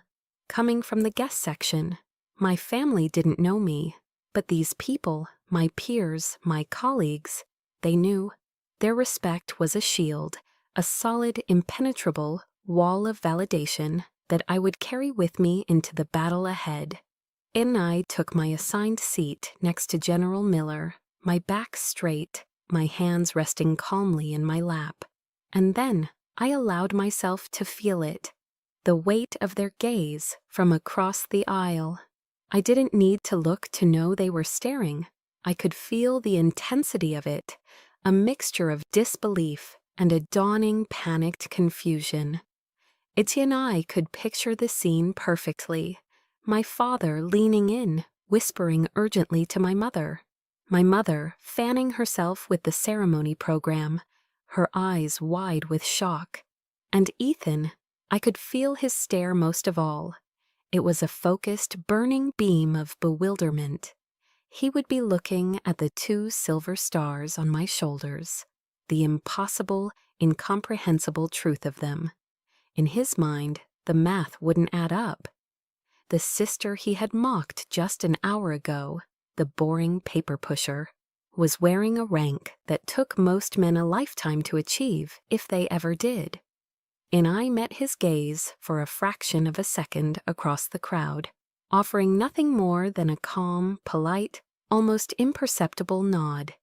A: coming from the guest section. My family didn't know me. But these people, my peers, my colleagues, they knew. Their respect was a shield, a solid, impenetrable wall of validation that I would carry with me into the battle ahead. In I took my assigned seat next to General Miller, my back straight, my hands resting calmly in my lap. And then I allowed myself to feel it, the weight of their gaze from across the aisle. I didn't need to look to know they were staring. I could feel the intensity of it, a mixture of disbelief and a dawning panicked confusion. Etienne and I could picture the scene perfectly. My father leaning in, whispering urgently to my mother fanning herself with the ceremony program, her eyes wide with shock. And Ethan, I could feel his stare most of all. It was a focused, burning beam of bewilderment. He would be looking at the 2 silver stars on my shoulders, the impossible, incomprehensible truth of them. In his mind, the math wouldn't add up. The sister he had mocked just an hour ago, the boring paper pusher, was wearing a rank that took most men a lifetime to achieve, if they ever did. And I met his gaze for a fraction of a second across the crowd, offering nothing more than a calm, polite, almost imperceptible nod.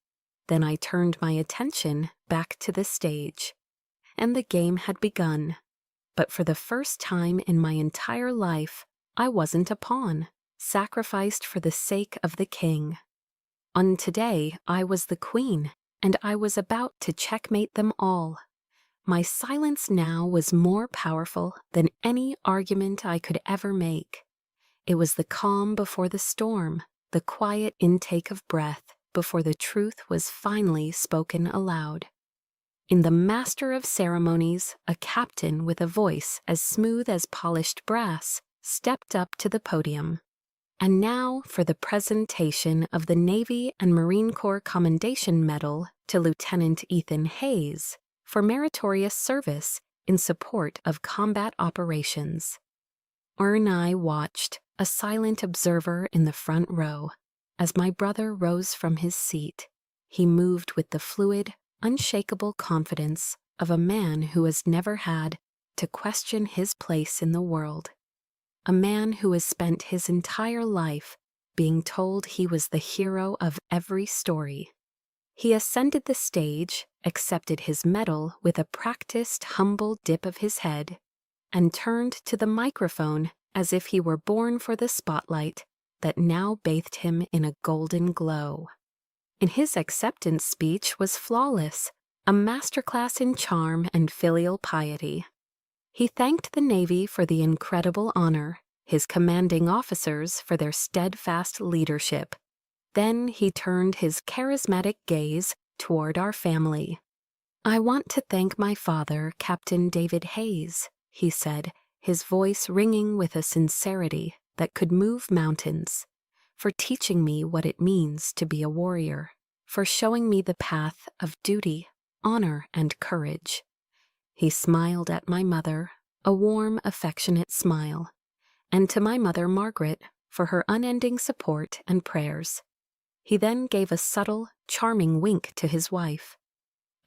A: Then I turned my attention back to the stage. And the game had begun. But for the first time in my entire life, I wasn't a pawn, sacrificed for the sake of the king. On today, I was the queen, and I was about to checkmate them all. My silence now was more powerful than any argument I could ever make. It was the calm before the storm, the quiet intake of breath before the truth was finally spoken aloud. In the master of ceremonies, a captain with a voice as smooth as polished brass stepped up to the podium. And now for the presentation of the Navy and Marine Corps Commendation Medal to Lieutenant Ethan Hayes for meritorious service in support of combat operations. And I watched, a silent observer in the front row, as my brother rose from his seat. He moved with the fluid, unshakable confidence of a man who has never had to question his place in the world. A man who has spent his entire life being told he was the hero of every story. He ascended the stage, accepted his medal with a practiced, humble dip of his head, and turned to the microphone as if he were born for the spotlight that now bathed him in a golden glow. And his acceptance speech was flawless, a masterclass in charm and filial piety. He thanked the Navy for the incredible honor, his commanding officers for their steadfast leadership. Then he turned his charismatic gaze toward our family. "I want to thank my father, Captain David Hayes," he said, his voice ringing with a sincerity that could move mountains, "for teaching me what it means to be a warrior, for showing me the path of duty, honor, and courage." He smiled at my mother, a warm, affectionate smile, and to my mother Margaret for her unending support and prayers. He then gave a subtle, charming wink to his wife.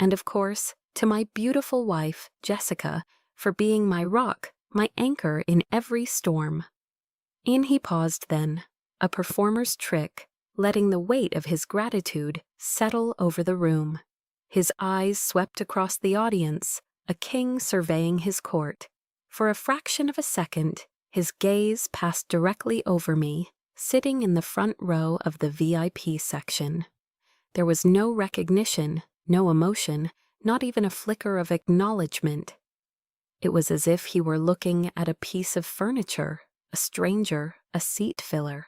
A: And of course, to my beautiful wife, Jessica, for being my rock, my anchor in every storm. And he paused then, a performer's trick, letting the weight of his gratitude settle over the room. His eyes swept across the audience, a king surveying his court. For a fraction of a second, his gaze passed directly over me, sitting in the front row of the VIP section. There was no recognition, no emotion, not even a flicker of acknowledgement. It was as if he were looking at a piece of furniture, a stranger, a seat filler.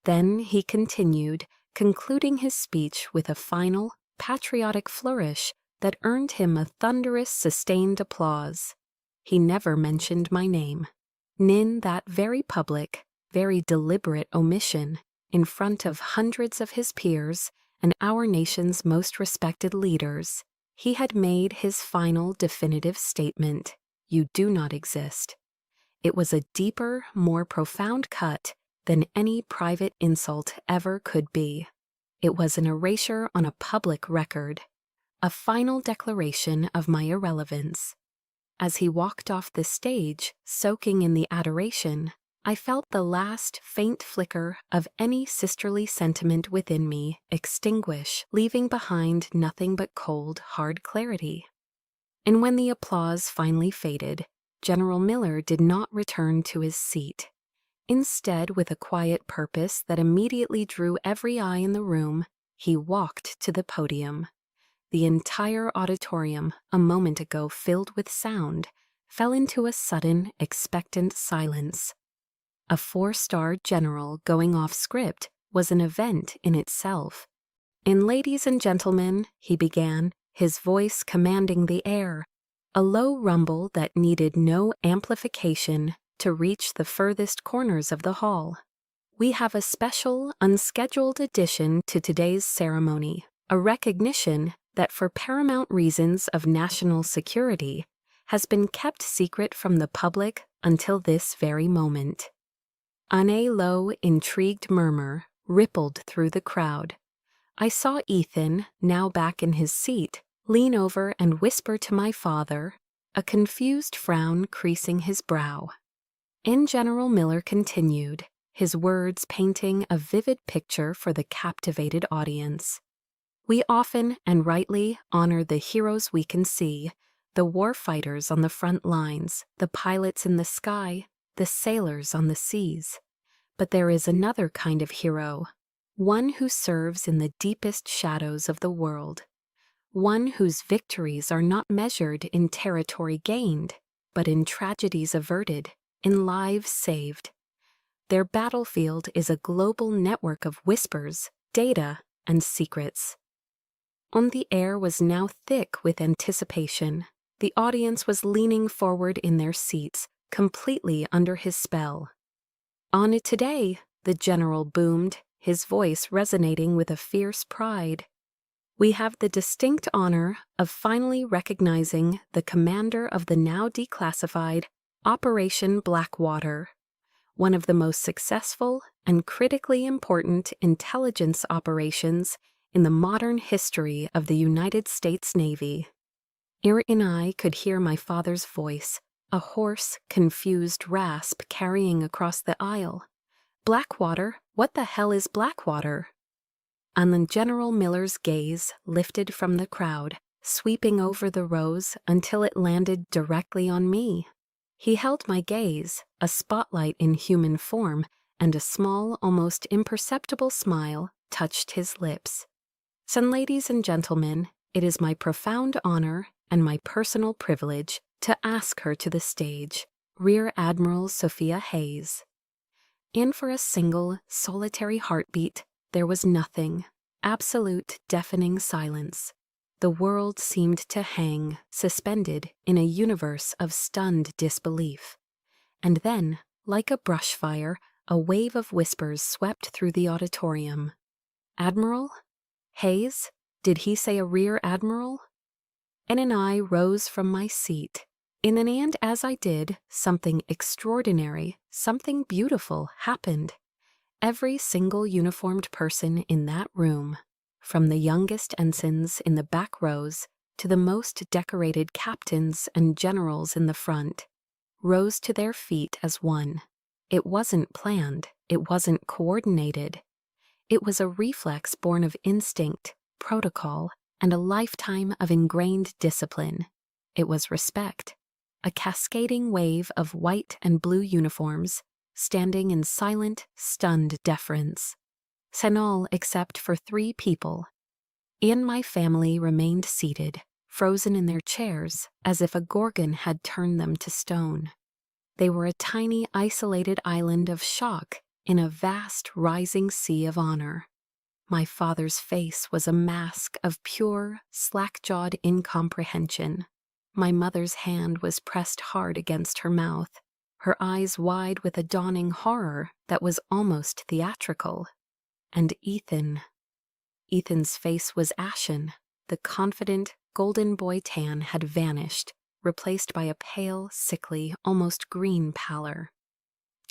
A: Then he continued, concluding his speech with a final, patriotic flourish that earned him a thunderous, sustained applause. He never mentioned my name. In that very public, very deliberate omission, in front of hundreds of his peers and our nation's most respected leaders, he had made his final definitive statement: "You do not exist." It was a deeper, more profound cut than any private insult ever could be. It was an erasure on a public record, a final declaration of my irrelevance. As he walked off the stage, soaking in the adoration, I felt the last faint flicker of any sisterly sentiment within me extinguish, leaving behind nothing but cold, hard clarity. And when the applause finally faded, General Miller did not return to his seat. Instead, with a quiet purpose that immediately drew every eye in the room, he walked to the podium. The entire auditorium, a moment ago filled with sound, fell into a sudden, expectant silence. A 4-star general going off script was an event in itself. "And ladies and gentlemen," he began, his voice commanding the air, a low rumble that needed no amplification to reach the furthest corners of the hall. "We have a special, unscheduled addition to today's ceremony, a recognition that for paramount reasons of national security has been kept secret from the public until this very moment." A low, intrigued murmur rippled through the crowd. I saw Ethan, now back in his seat, lean over and whisper to my father, a confused frown creasing his brow. And General Miller continued, his words painting a vivid picture for the captivated audience. "We often and rightly honor the heroes we can see, the war fighters on the front lines, the pilots in the sky, the sailors on the seas. But there is another kind of hero, one who serves in the deepest shadows of the world, one whose victories are not measured in territory gained, but in tragedies averted, in lives saved. Their battlefield is a global network of whispers, data, and secrets." On the air was now thick with anticipation. The audience was leaning forward in their seats, completely under his spell. "On it today," the general boomed, his voice resonating with a fierce pride. "We have the distinct honor of finally recognizing the commander of the now declassified Operation Blackwater, one of the most successful and critically important intelligence operations in the modern history of the United States Navy." Eric and I could hear my father's voice, a hoarse, confused rasp carrying across the aisle. "Blackwater? What the hell is Blackwater?" And then General Miller's gaze lifted from the crowd, sweeping over the rows until it landed directly on me. He held my gaze, a spotlight in human form, and a small, almost imperceptible smile touched his lips. "So, ladies and gentlemen, it is my profound honor and my personal privilege to ask her to the stage, Rear Admiral Sophia Hayes." And for a single, solitary heartbeat, there was nothing, absolute, deafening silence. The world seemed to hang, suspended in a universe of stunned disbelief. And then, like a brush fire, a wave of whispers swept through the auditorium. "Admiral? Hayes? Did he say a rear admiral?" And I rose from my seat. And as I did, something extraordinary, something beautiful happened. Every single uniformed person in that room, from the youngest ensigns in the back rows to the most decorated captains and generals in the front, rose to their feet as one. It wasn't planned, it wasn't coordinated. It was a reflex born of instinct, protocol, and a lifetime of ingrained discipline. It was respect, a cascading wave of white and blue uniforms, standing in silent, stunned deference. All except for 3 people. And my family remained seated, frozen in their chairs, as if a gorgon had turned them to stone. They were a tiny, isolated island of shock in a vast, rising sea of honor. My father's face was a mask of pure, slack-jawed incomprehension. My mother's hand was pressed hard against her mouth, her eyes wide with a dawning horror that was almost theatrical. And Ethan's face was ashen. The confident, golden boy tan had vanished, replaced by a pale, sickly, almost green pallor.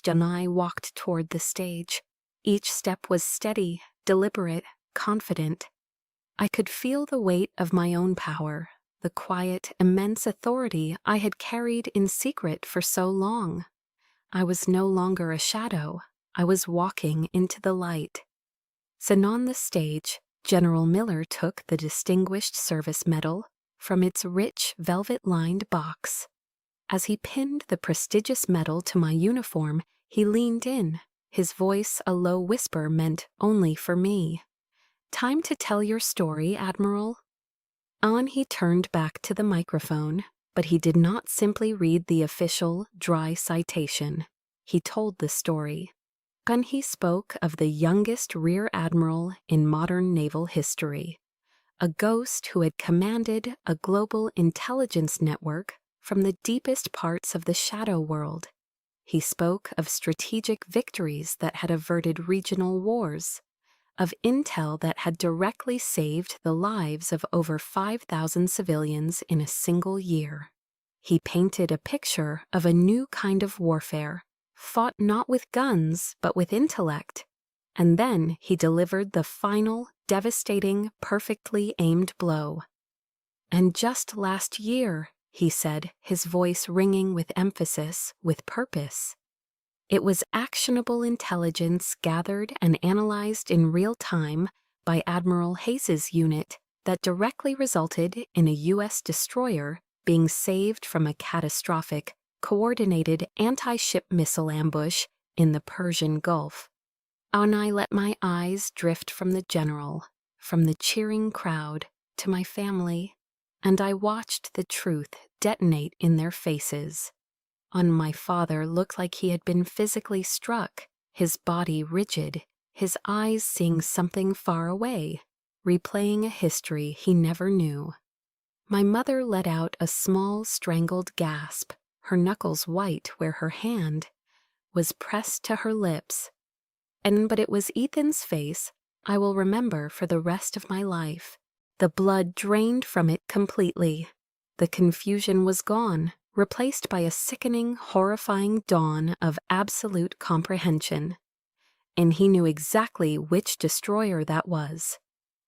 A: and I walked toward the stage. Each step was steady, deliberate, confident. I could feel the weight of my own power, the quiet, immense authority I had carried in secret for so long. I was no longer a shadow. I was walking into the light. And on the stage, General Miller took the Distinguished Service Medal from its rich, velvet-lined box. As he pinned the prestigious medal to my uniform, he leaned in, his voice a low whisper meant only for me. "Time to tell your story, Admiral." On he turned back to the microphone, but he did not simply read the official, dry citation. He told the story. And he spoke of the youngest rear admiral in modern naval history, a ghost who had commanded a global intelligence network from the deepest parts of the shadow world. He spoke of strategic victories that had averted regional wars, of intel that had directly saved the lives of over 5,000 civilians in a single year. He painted a picture of a new kind of warfare, fought not with guns but with intellect. And then he delivered the final, devastating, perfectly aimed blow. "And just last year," he said, his voice ringing with emphasis, with purpose. "It was actionable intelligence gathered and analyzed in real time by Admiral Hayes's unit that directly resulted in a U.S. destroyer being saved from a catastrophic, coordinated anti-ship missile ambush in the Persian Gulf." And I let my eyes drift from the general, from the cheering crowd, to my family, and I watched the truth detonate in their faces. My father looked like he had been physically struck, his body rigid, his eyes seeing something far away, replaying a history he never knew. My mother let out a small, strangled gasp, her knuckles white where her hand was pressed to her lips. But it was Ethan's face I will remember for the rest of my life. The blood drained from it completely. The confusion was gone, replaced by a sickening, horrifying dawn of absolute comprehension. And he knew exactly which destroyer that was.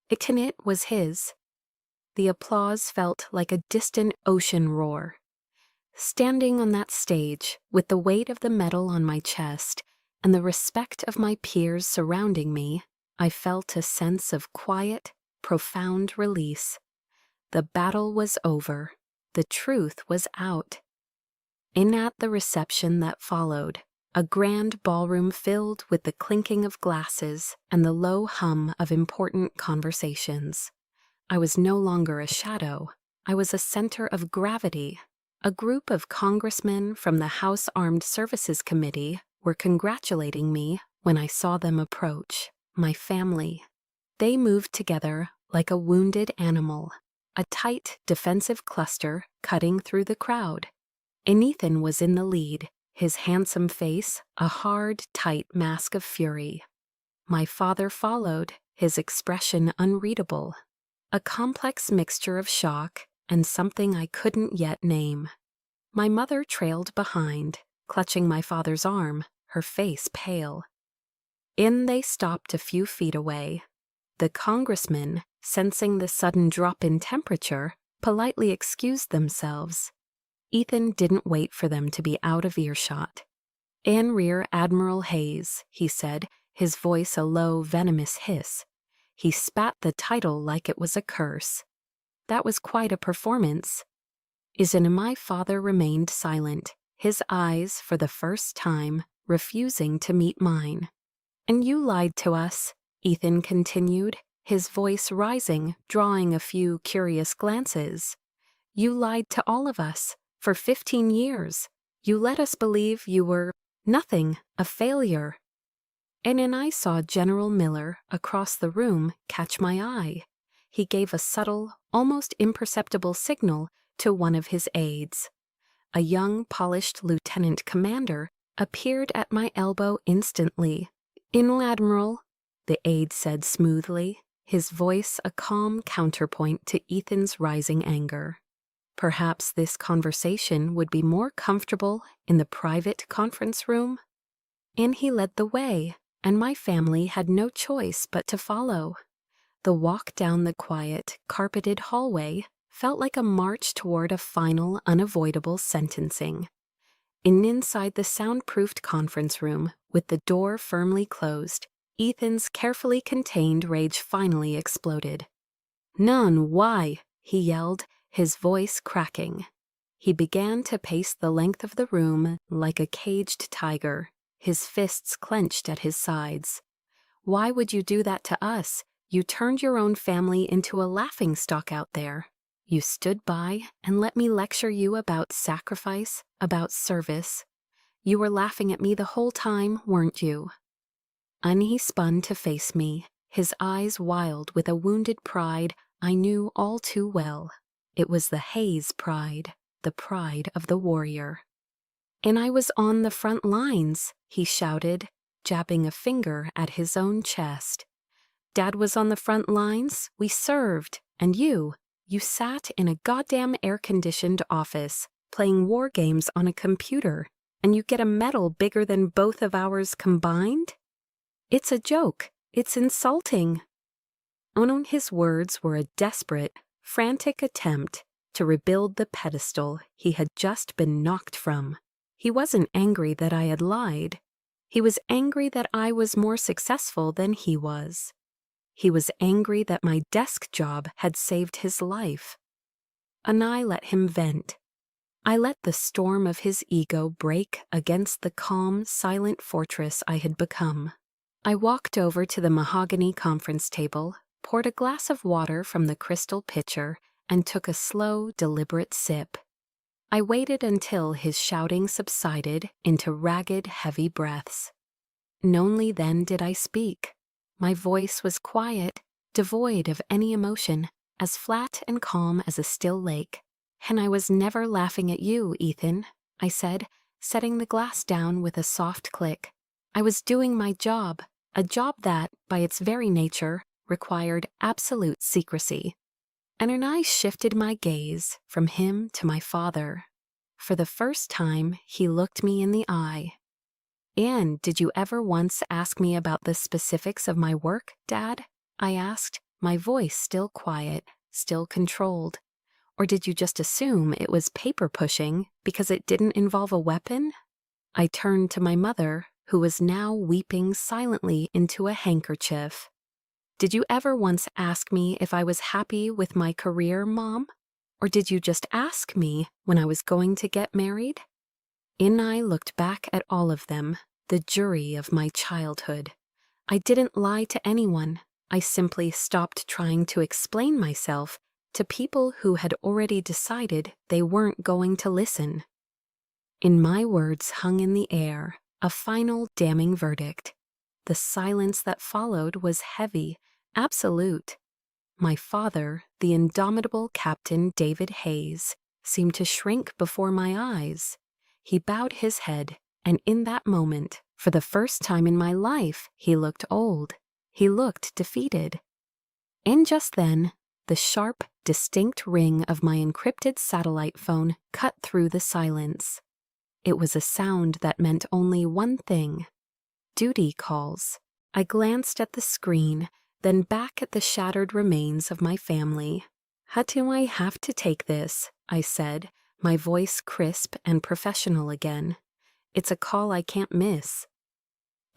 A: It was his. The applause felt like a distant ocean roar. Standing on that stage, with the weight of the medal on my chest and the respect of my peers surrounding me, I felt a sense of quiet, profound release. The battle was over. The truth was out. At the reception that followed, a grand ballroom filled with the clinking of glasses and the low hum of important conversations. I was no longer a shadow. I was a center of gravity. A group of congressmen from the House Armed Services Committee were congratulating me when I saw them approach, my family. They moved together like a wounded animal, a tight, defensive cluster cutting through the crowd. Ethan was in the lead, his handsome face a hard, tight mask of fury. My father followed, his expression unreadable, a complex mixture of shock and something I couldn't yet name. My mother trailed behind, clutching my father's arm, her face pale. They stopped a few feet away. The congressmen, sensing the sudden drop in temperature, politely excused themselves. Ethan didn't wait for them to be out of earshot. "Rear Admiral Hayes," he said, his voice a low, venomous hiss. He spat the title like it was a curse. That was quite a performance. My father remained silent, his eyes, for the first time, refusing to meet mine. "And you lied to us," Ethan continued, his voice rising, drawing a few curious glances. "You lied to all of us. For 15 years, you let us believe you were nothing, a failure." Then I saw General Miller across the room catch my eye. He gave a subtle, almost imperceptible signal to one of his aides. A young, polished lieutenant commander appeared at my elbow instantly. "Admiral," the aide said smoothly, his voice a calm counterpoint to Ethan's rising anger. Perhaps this conversation would be more comfortable in the private conference room? And he led the way, and my family had no choice but to follow. The walk down the quiet, carpeted hallway felt like a march toward a final, unavoidable sentencing. Inside the soundproofed conference room, with the door firmly closed, Ethan's carefully contained rage finally exploded. "None, why?" he yelled, his voice cracking. He began to pace the length of the room like a caged tiger, his fists clenched at his sides. "Why would you do that to us? You turned your own family into a laughingstock out there. You stood by and let me lecture you about sacrifice, about service. You were laughing at me the whole time, weren't you?" And he spun to face me, his eyes wild with a wounded pride I knew all too well. It was the Hayes pride, the pride of the warrior. "And I was on the front lines," he shouted, jabbing a finger at his own chest. "Dad was on the front lines, we served, and you sat in a goddamn air-conditioned office, playing war games on a computer, and you get a medal bigger than both of ours combined? It's a joke. It's insulting." His words were a desperate, frantic attempt to rebuild the pedestal he had just been knocked from. He wasn't angry that I had lied. He was angry that I was more successful than he was. He was angry that my desk job had saved his life. And I let him vent. I let the storm of his ego break against the calm, silent fortress I had become. I walked over to the mahogany conference table, poured a glass of water from the crystal pitcher, and took a slow, deliberate sip. I waited until his shouting subsided into ragged, heavy breaths. And only then did I speak. My voice was quiet, devoid of any emotion, as flat and calm as a still lake. "And I was never laughing at you, Ethan," I said, setting the glass down with a soft click. "I was doing my job, a job that, by its very nature, required absolute secrecy." And I shifted my gaze from him to my father. For the first time, he looked me in the eye. "And did you ever once ask me about the specifics of my work, Dad?" I asked, my voice still quiet, still controlled. "Or did you just assume it was paper pushing because it didn't involve a weapon?" I turned to my mother, who was now weeping silently into a handkerchief. "Did you ever once ask me if I was happy with my career, Mom? Or did you just ask me when I was going to get married?" And I looked back at all of them, the jury of my childhood. I didn't lie to anyone. I simply stopped trying to explain myself to people who had already decided they weren't going to listen. In my words hung in the air, a final damning verdict. The silence that followed was heavy, absolute. My father, the indomitable Captain David Hayes, seemed to shrink before my eyes. He bowed his head, and in that moment, for the first time in my life, he looked old. He looked defeated. And just then, the sharp, distinct ring of my encrypted satellite phone cut through the silence. It was a sound that meant only one thing: duty calls. I glanced at the screen, then back at the shattered remains of my family. "How do I have to take this?" I said, my voice crisp and professional again. "It's a call I can't miss."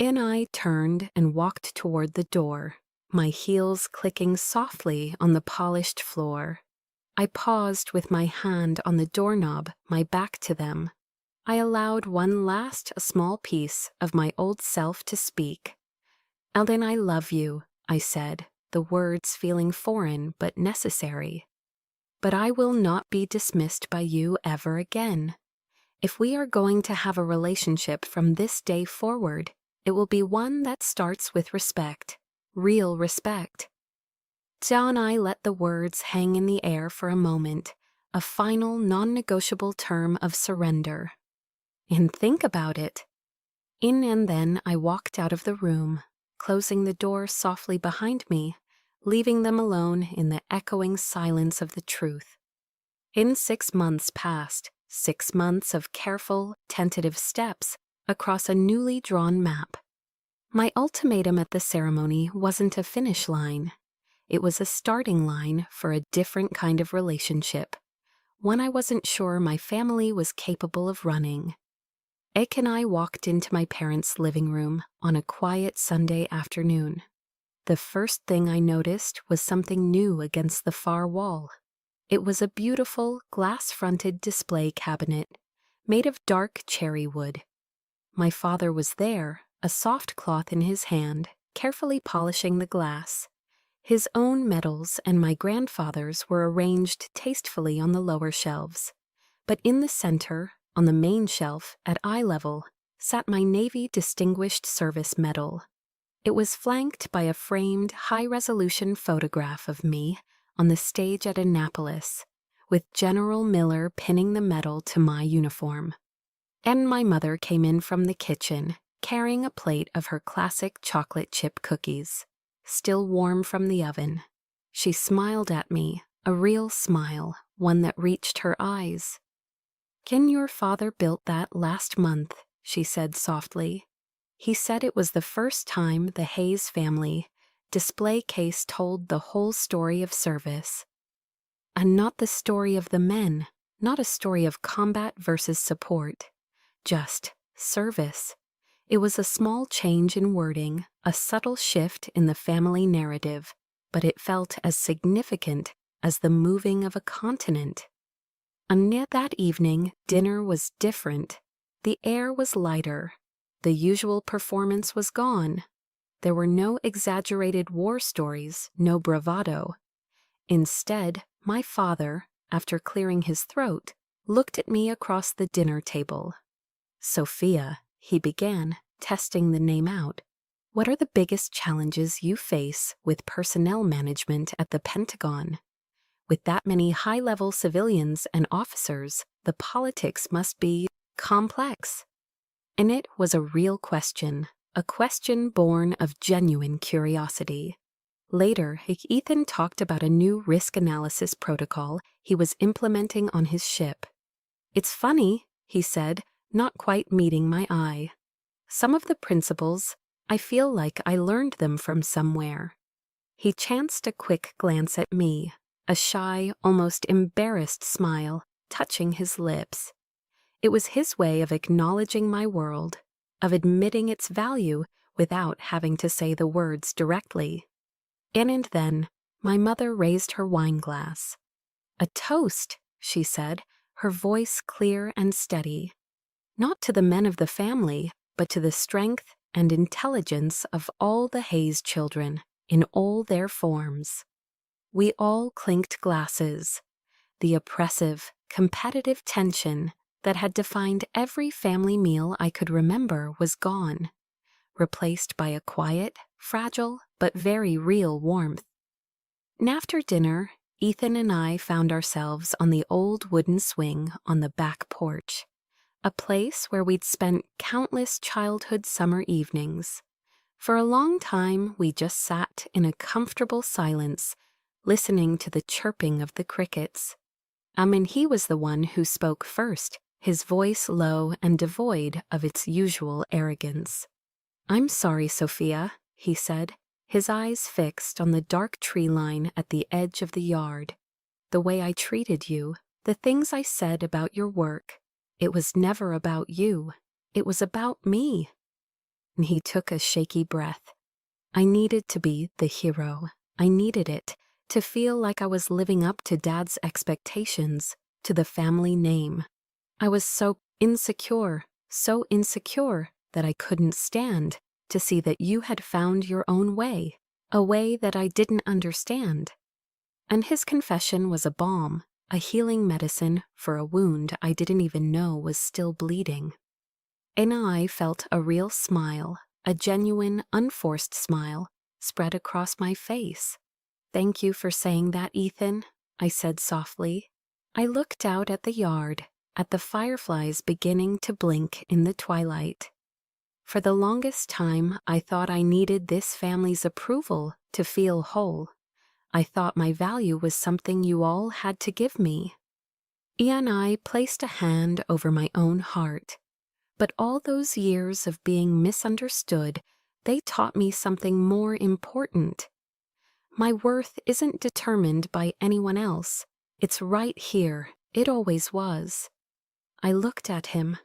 A: And I turned and walked toward the door, my heels clicking softly on the polished floor. I paused with my hand on the doorknob, my back to them. I allowed one last small piece of my old self to speak. "Eldon, I love you," I said, the words feeling foreign but necessary. "But I will not be dismissed by you ever again. If we are going to have a relationship from this day forward, it will be one that starts with respect, real respect." John and I let the words hang in the air for a moment, a final non-negotiable term of surrender. And think about it. And then I walked out of the room, closing the door softly behind me, leaving them alone in the echoing silence of the truth. 6 months passed, 6 months of careful, tentative steps, across a newly drawn map. My ultimatum at the ceremony wasn't a finish line. It was a starting line for a different kind of relationship, one I wasn't sure my family was capable of running. Ek and I walked into my parents' living room on a quiet Sunday afternoon. The first thing I noticed was something new against the far wall. It was a beautiful, glass-fronted display cabinet made of dark cherry wood. My father was there, a soft cloth in his hand, carefully polishing the glass. His own medals and my grandfather's were arranged tastefully on the lower shelves. But in the center, on the main shelf, at eye level, sat my Navy Distinguished Service Medal. It was flanked by a framed, high-resolution photograph of me on the stage at Annapolis, with General Miller pinning the medal to my uniform. And my mother came in from the kitchen, carrying a plate of her classic chocolate chip cookies, still warm from the oven. She smiled at me, a real smile, one that reached her eyes. "Ken, your father built that last month," she said softly. "He said it was the first time the Hayes family display case told the whole story of service. And not the story of the men, not a story of combat versus support. Just service." It was a small change in wording, a subtle shift in the family narrative, but it felt as significant as the moving of a continent. And yet that evening, dinner was different. The air was lighter. The usual performance was gone. There were no exaggerated war stories, no bravado. Instead, my father, after clearing his throat, looked at me across the dinner table. "Sophia," he began, testing the name out, "what are the biggest challenges you face with personnel management at the Pentagon? With that many high-level civilians and officers, the politics must be complex." And it was a real question, a question born of genuine curiosity. Later, Ethan talked about a new risk analysis protocol he was implementing on his ship. "It's funny," he said, not quite meeting my eye. "Some of the principles, I feel like I learned them from somewhere." He chanced a quick glance at me, a shy, almost embarrassed smile touching his lips. It was his way of acknowledging my world, of admitting its value without having to say the words directly. And then, my mother raised her wine glass. "A toast," she said, her voice clear and steady. "Not to the men of the family, but to the strength and intelligence of all the Hayes children, in all their forms." We all clinked glasses. The oppressive, competitive tension that had defined every family meal I could remember was gone, replaced by a quiet, fragile, but very real warmth. And after dinner, Ethan and I found ourselves on the old wooden swing on the back porch, a place where we'd spent countless childhood summer evenings. For a long time, we just sat in a comfortable silence, listening to the chirping of the crickets. And he was the one who spoke first, his voice low and devoid of its usual arrogance. "I'm sorry, Sophia," he said, his eyes fixed on the dark tree line at the edge of the yard. "The way I treated you, the things I said about your work, it was never about you. It was about me." And he took a shaky breath. I needed to be the hero. I needed it, to feel like I was living up to Dad's expectations, to the family name. I was so insecure that I couldn't stand to see that you had found your own way, a way that I didn't understand. And his confession was a balm, a healing medicine for a wound I didn't even know was still bleeding. And I felt a real smile, a genuine, unforced smile, spread across my face. "Thank you for saying that, Ethan," I said softly. I looked out at the yard, at the fireflies beginning to blink in the twilight. For the longest time, I thought I needed this family's approval to feel whole. I thought my value was something you all had to give me. And I placed a hand over my own heart. But all those years of being misunderstood, they taught me something more important. My worth isn't determined by anyone else. It's right here. It always was. I looked at him.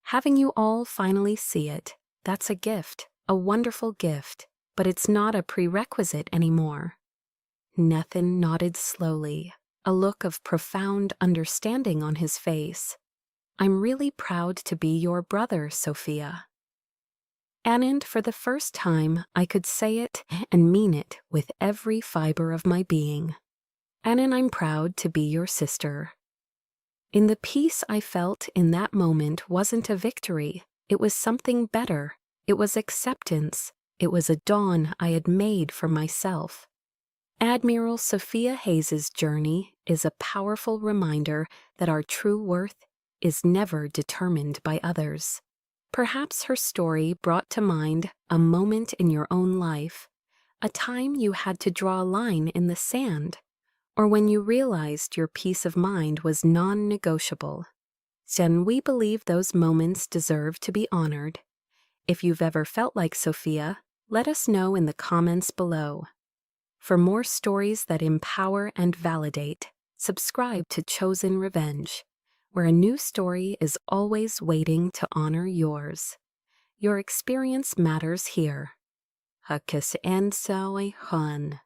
A: Having you all finally see it, that's a gift, a wonderful gift, but it's not a prerequisite anymore. Nathan nodded slowly, a look of profound understanding on his face. I'm really proud to be your brother, Sophia. And for the first time, I could say it and mean it with every fiber of my being. And I'm proud to be your sister. In the peace I felt in that moment wasn't a victory. It was something better. It was acceptance. It was a dawn I had made for myself. Admiral Sophia Hayes's journey is a powerful reminder that our true worth is never determined by others. Perhaps her story brought to mind a moment in your own life, a time you had to draw a line in the sand, or when you realized your peace of mind was non-negotiable. Then we believe those moments deserve to be honored. If you've ever felt like Sophia, let us know in the comments below. For more stories that empower and validate, subscribe to Chosen Revenge, where a new story is always waiting to honor yours. Your experience matters here. Hakis Ansoi Han.